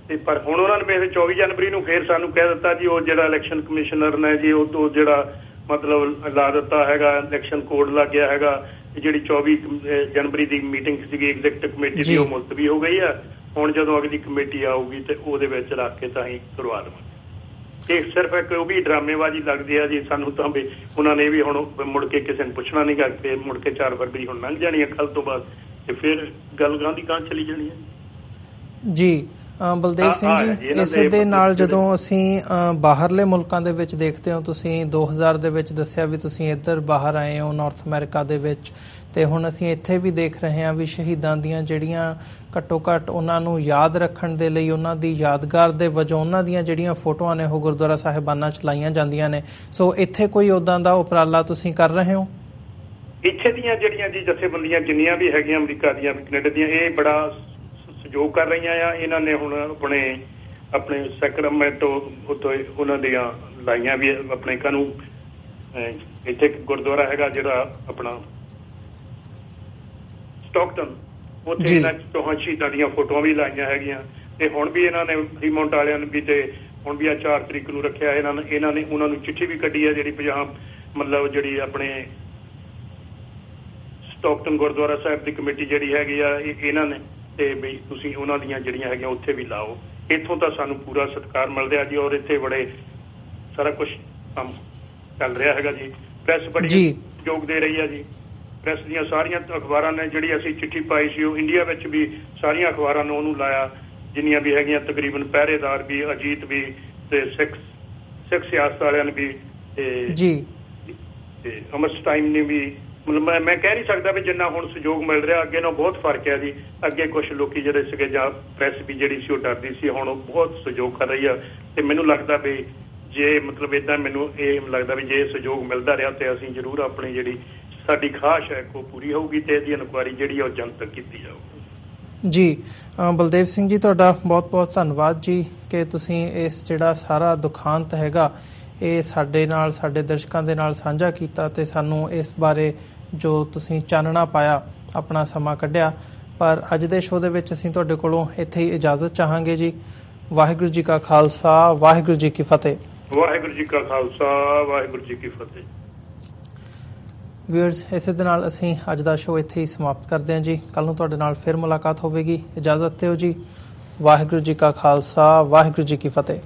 ਤੇ ਪਰ ਹੁਣ ਉਹਨਾਂ ਨੇ 24 ਜਨਵਰੀ ਨੂੰ ਫਿਰ ਸਾਨੂੰ ਕਹਿ ਦਿੱਤਾ ਜੀ ਉਹ ਜਿਹੜਾ ਇਲੈਕਸ਼ਨ ਕਮਿਸ਼ਨਰ ਨੇ ਜੀ ਉਹ ਜਿਹੜਾ ਮਤਲਬ ਲਾ ਦਿੱਤਾ ਹੈਗਾ, ਇਲੈਕਸ਼ਨ ਕੋਡ ਲੱਗ ਗਿਆ ਹੈਗਾ। ਜਿਹੜੀ 24 ਜਨਵਰੀ ਦੀ ਮੀਟਿੰਗ ਸੀਗੀ ਐਗਜ਼ੀਕਟਿਵ ਕਮੇਟੀ ਦੀ ਉਹ ਮੁਲਤਵੀ ਹੋ ਗਈ ਆ। ਹੁਣ ਜਦੋਂ ਅਗਲੀ ਕਮੇਟੀ ਆਊਗੀ ਤੇ ਉਹਦੇ ਵਿੱਚ ਰੱਖ ਕੇ ਤਾਂ ਅਸੀਂ ਕਰਵਾ ਲਵਾਂਗੇ। ਇਹ ਸਿਰਫ ਇੱਕ ਉਹ ਵੀ ਡਰਾਮੇਬਾਜ਼ੀ ਲੱਗਦੀ ਆ ਜੀ ਸਾਨੂੰ ਤਾਂ ਵੀ ਉਹਨਾਂ ਨੇ ਵੀ ਹੁਣ ਮੁੜ ਕੇ ਕਿਸੇ ਨੂੰ ਪੁੱਛਣਾ ਨਹੀਂ ਗਾ। ਫਿਰ ਮੁੜ ਕੇ 4 ਫਰਵਰੀ ਹੁਣ ਲੰਘ ਜਾਣੀ ਹੈ ਕੱਲ ਤੋਂ ਬਾਅਦ ਤੇ ਫਿਰ ਗੱਲ ਗਾਂ ਦੀ ਗਾਂ ਚਲੀ ਜਾਣੀ ਹੈ ਜੀ। ਬਲਦੇਵ ਸਿੰਘ ਜੀ, ਇਸੇ ਦੇ ਨਾਲ ਜਦੋਂ ਅਸੀਂ ਬਾਹਰਲੇ ਮੁਲਕਾਂ ਦੇ ਵਿੱਚ ਦੇਖਦੇ ਹੋ, ਤੁਸੀਂ 2000 ਦੇ ਵਿੱਚ ਦੱਸਿਆ ਵੀ ਤੁਸੀਂ ਇੱਧਰ ਬਾਹਰ ਆਏ ਹੋ ਨਾਰਥ ਅਮਰੀਕਾ ਦੇ ਵਿੱਚ, ਤੇ ਹੁਣ ਅਸੀਂ ਇੱਥੇ ਵੀ ਦੇਖ ਰਹੇ ਹਾਂ ਵੀ ਸ਼ਹੀਦਾਂ ਦੀਆਂ ਜਿਹੜੀਆਂ ਘੱਟੋ ਘੱਟ ਉਹਨਾਂ ਨੂੰ ਯਾਦ ਰੱਖਣ ਦੇ ਲਈ ਉਹਨਾਂ ਦੀ ਯਾਦਗਾਰ ਦੇ ਵਜੋਂ ਉਹਨਾਂ ਦੀਆਂ ਜਿਹੜੀਆਂ ਫੋਟੋਆਂ ਨੇ ਉਹ ਗੁਰਦੁਆਰਾ ਸਾਹਿਬਾਨਾਂ 'ਚ ਲਾਈਆਂ ਜਾਂਦੀਆਂ ਨੇ। ਸੋ ਇੱਥੇ ਕੋਈ ਉੱਦਾਂ ਦਾ ਉਪਰਾਲਾ ਤੁਸੀਂ ਕਰ ਰਹੇ ਹੋ? ਇੱਥੇ ਦੀਆਂ ਜਿਹੜੀਆਂ ਜੀ ਜਥੇਬੰਦੀਆਂ ਜਿੰਨੀਆਂ ਵੀ ਹੈਗੀਆਂ ਅਮਰੀਕਾ ਦੀਆਂ ਕੈਨੇਡਾ ਦੀਆਂ ਇਹ ਬੜਾ ਸਹਿਯੋਗ ਕਰ ਰਹੀਆਂ ਆ। ਇਹਨਾਂ ਨੇ ਹੁਣ ਆਪਣੇ ਸੈਕਰਾਮੈਂਟੋ ਉੱਥੋਂ ਉਹਨਾਂ ਦੀਆਂ ਲਾਈਆਂ ਵੀ ਆਪਣੇ ਕਾਨੂੰ ਇੱਥੇ ਗੁਰਦੁਆਰਾ ਹੈਗਾ ਜਿਹੜਾ ਆਪਣਾ ਸਟਾਕਟਨ, ਉੱਥੇ ਇਹਨਾਂ ਚੌਹਾਂ ਸ਼ਹੀਦਾਂ ਦੀਆਂ ਫੋਟੋਆਂ ਵੀ ਲਾਈਆਂ ਹੈਗੀਆਂ। ਤੇ ਹੁਣ ਵੀ ਇਹਨਾਂ ਨੇ ਰੀਮੌਂਟ ਵਾਲਿਆਂ ਨੇ ਵੀ ਤੇ ਹੁਣ ਵੀ 4 ਤਰੀਕ ਨੂੰ ਰੱਖਿਆ। ਇਹਨਾਂ ਨੇ ਉਹਨਾਂ ਨੂੰ ਚਿੱਠੀ ਵੀ ਕੱਢੀ ਹੈ ਜਿਹੜੀ ਮਤਲਬ ਜਿਹੜੀ ਆਪਣੇ ਸਟਾਕਟਨ ਗੁਰਦੁਆਰਾ ਸਾਹਿਬ ਦੀ ਕਮੇਟੀ ਜਿਹੜੀ ਹੈਗੀ ਆ ਇਹਨਾਂ ਨੇ ਤੇ ਵੀ ਤੁਸੀਂ ਉਹਨਾਂ ਦੀਆਂ ਜਿਹੜੀਆਂ ਹੈਗੀਆਂ ਉੱਥੇ ਵੀ ਲਾਓ। ਇੱਥੋਂ ਤਾਂ ਸਾਨੂੰ ਪੂਰਾ ਸਤਿਕਾਰ ਮਿਲ ਰਿਹਾ ਜੀ ਔਰ ਇੱਥੇ ਬੜੇ ਸਾਰਾ ਕੁਛ ਕੰਮ ਚੱਲ ਰਿਹਾ ਹੈਗਾ ਜੀ। ਪ੍ਰੈਸ ਬੜੀ ਸਹਿਯੋਗ ਦੇ ਰਹੀ ਹੈ ਜੀ। ਪ੍ਰੈਸ ਦੀਆਂ ਸਾਰੀਆਂ ਅਖਬਾਰਾਂ ਨੇ ਜਿਹੜੀ ਅਸੀਂ ਚਿੱਠੀ ਪਾਈ ਸੀ ਉਹ ਇੰਡੀਆ ਵਿੱਚ ਵੀ ਸਾਰੀਆਂ ਅਖਬਾਰਾਂ ਨੇ ਉਹਨੂੰ ਲਾਇਆ, ਜਿੰਨੀਆਂ ਵੀ ਹੈਗੀਆਂ ਤਕਰੀਬਨ ਪਹਿਰੇਦਾਰ ਵੀ, ਅਜੀਤ ਵੀ ਤੇ ਸਿੱਖ ਸਿਆਸਤ ਵਾਲਿਆਂ ਨੇ ਵੀ ਤੇ ਅਮਰ ਟਾਈਮ ਨੇ ਵੀ। ਮਤਲਬ ਮੈਂ ਕਹਿ ਨਹੀਂ ਸਕਦਾ ਵੀ ਜਿੰਨਾ ਹੁਣ ਸਹਿਯੋਗ ਮਿਲ ਰਿਹਾ ਅੱਗੇ ਨਾਲ ਬਹੁਤ ਫਰਕ ਹੈ ਜੀ। ਅੱਗੇ ਕੁਛ ਲੋਕੀ ਜਿਹੜੇ ਸੀਗੇ ਜਾਂ ਪ੍ਰੈਸ ਵੀ ਜਿਹੜੀ ਸੀ ਉਹ ਡਰਦੀ ਸੀ, ਹੁਣ ਉਹ ਬਹੁਤ ਸਹਿਯੋਗ ਕਰ ਰਹੀ ਆ। ਤੇ ਮੈਨੂੰ ਲੱਗਦਾ ਵੀ ਜੇ ਮਤਲਬ ਏਦਾਂ ਮੈਨੂੰ ਇਹ ਲੱਗਦਾ ਵੀ ਜੇ ਸਹਿਯੋਗ ਮਿਲਦਾ ਰਿਹਾ ਤੇ ਅਸੀਂ ਜ਼ਰੂਰ ਆਪਣੀ ਜਿਹੜੀ ਸਾਡੀ ਖਾਸ਼ ਹੈ ਉਹ ਪੂਰੀ ਹੋਊਗੀ ਤੇ ਇਹਦੀ ਇਨਕੁਆਇਰੀ ਜਿਹੜੀ ਉਹ ਜਨਤਕ ਕੀਤੀ ਜਾਊਗੀ ਜੀ। ਬਲਦੇਵ ਸਿੰਘ ਜੀ, ਤੁਹਾਡਾ ਬਹੁਤ ਬਹੁਤ ਧੰਨਵਾਦ ਜੀ ਕਿ ਤੁਸੀਂ ਇਸ ਜਿਹੜਾ ਸਾਰਾ ਦੁਖਾਂਤ ਹੈਗਾ ਇਹ ਸਾਡੇ ਨਾਲ, ਸਾਡੇ ਦਰਸ਼ਕਾਂ ਦੇ ਨਾਲ ਸਾਂਝਾ ਕੀਤਾ ਤੇ ਸਾਨੂੰ ਇਸ ਬਾਰੇ ਜੋ ਤੁਸੀਂ ਚਾਨਣਾ ਪਾਇਆ, ਆਪਣਾ ਸਮਾਂ ਕੱਢਿਆ। ਪਰ ਅੱਜ ਦੇ ਸ਼ੋਅ ਦੇ ਵਿੱਚ ਅਸੀਂ ਤੁਹਾਡੇ ਕੋਲੋਂ ਇੱਥੇ ਹੀ ਇਜਾਜ਼ਤ ਚਾਹਾਂਗੇ ਜੀ। ਵਾਹਿਗੁਰੂ ਜੀ ਕਾ ਖਾਲਸਾ, ਵਾਹਿਗੁਰੂ ਜੀ ਕੀ ਫਤਿਹ। ਵਾਹਿਗੁਰੂ ਜੀ ਕਾ ਖਾਲਸਾ, ਵਾਹਿਗੁਰੂ ਜੀ ਕੀ ਫਤਿਹ। ਵਿਊਅਰਸ, ਇਸੇ ਦੇ ਨਾਲ ਅਸੀਂ ਅੱਜ ਦਾ ਸ਼ੋਅ ਇੱਥੇ ਹੀ ਸਮਾਪਤ ਕਰਦੇ ਹਾਂ ਜੀ। ਕੱਲ ਨੂੰ ਤੁਹਾਡੇ ਨਾਲ ਫਿਰ ਮੁਲਾਕਾਤ ਹੋਵੇਗੀ। ਇਜਾਜ਼ਤ ਦਿਓ ਜੀ। ਵਾਹਿਗੁਰੂ ਜੀ ਕਾ ਖਾਲਸਾ, ਵਾਹਿਗੁਰੂ ਜੀ ਕੀ ਫਤਿਹ।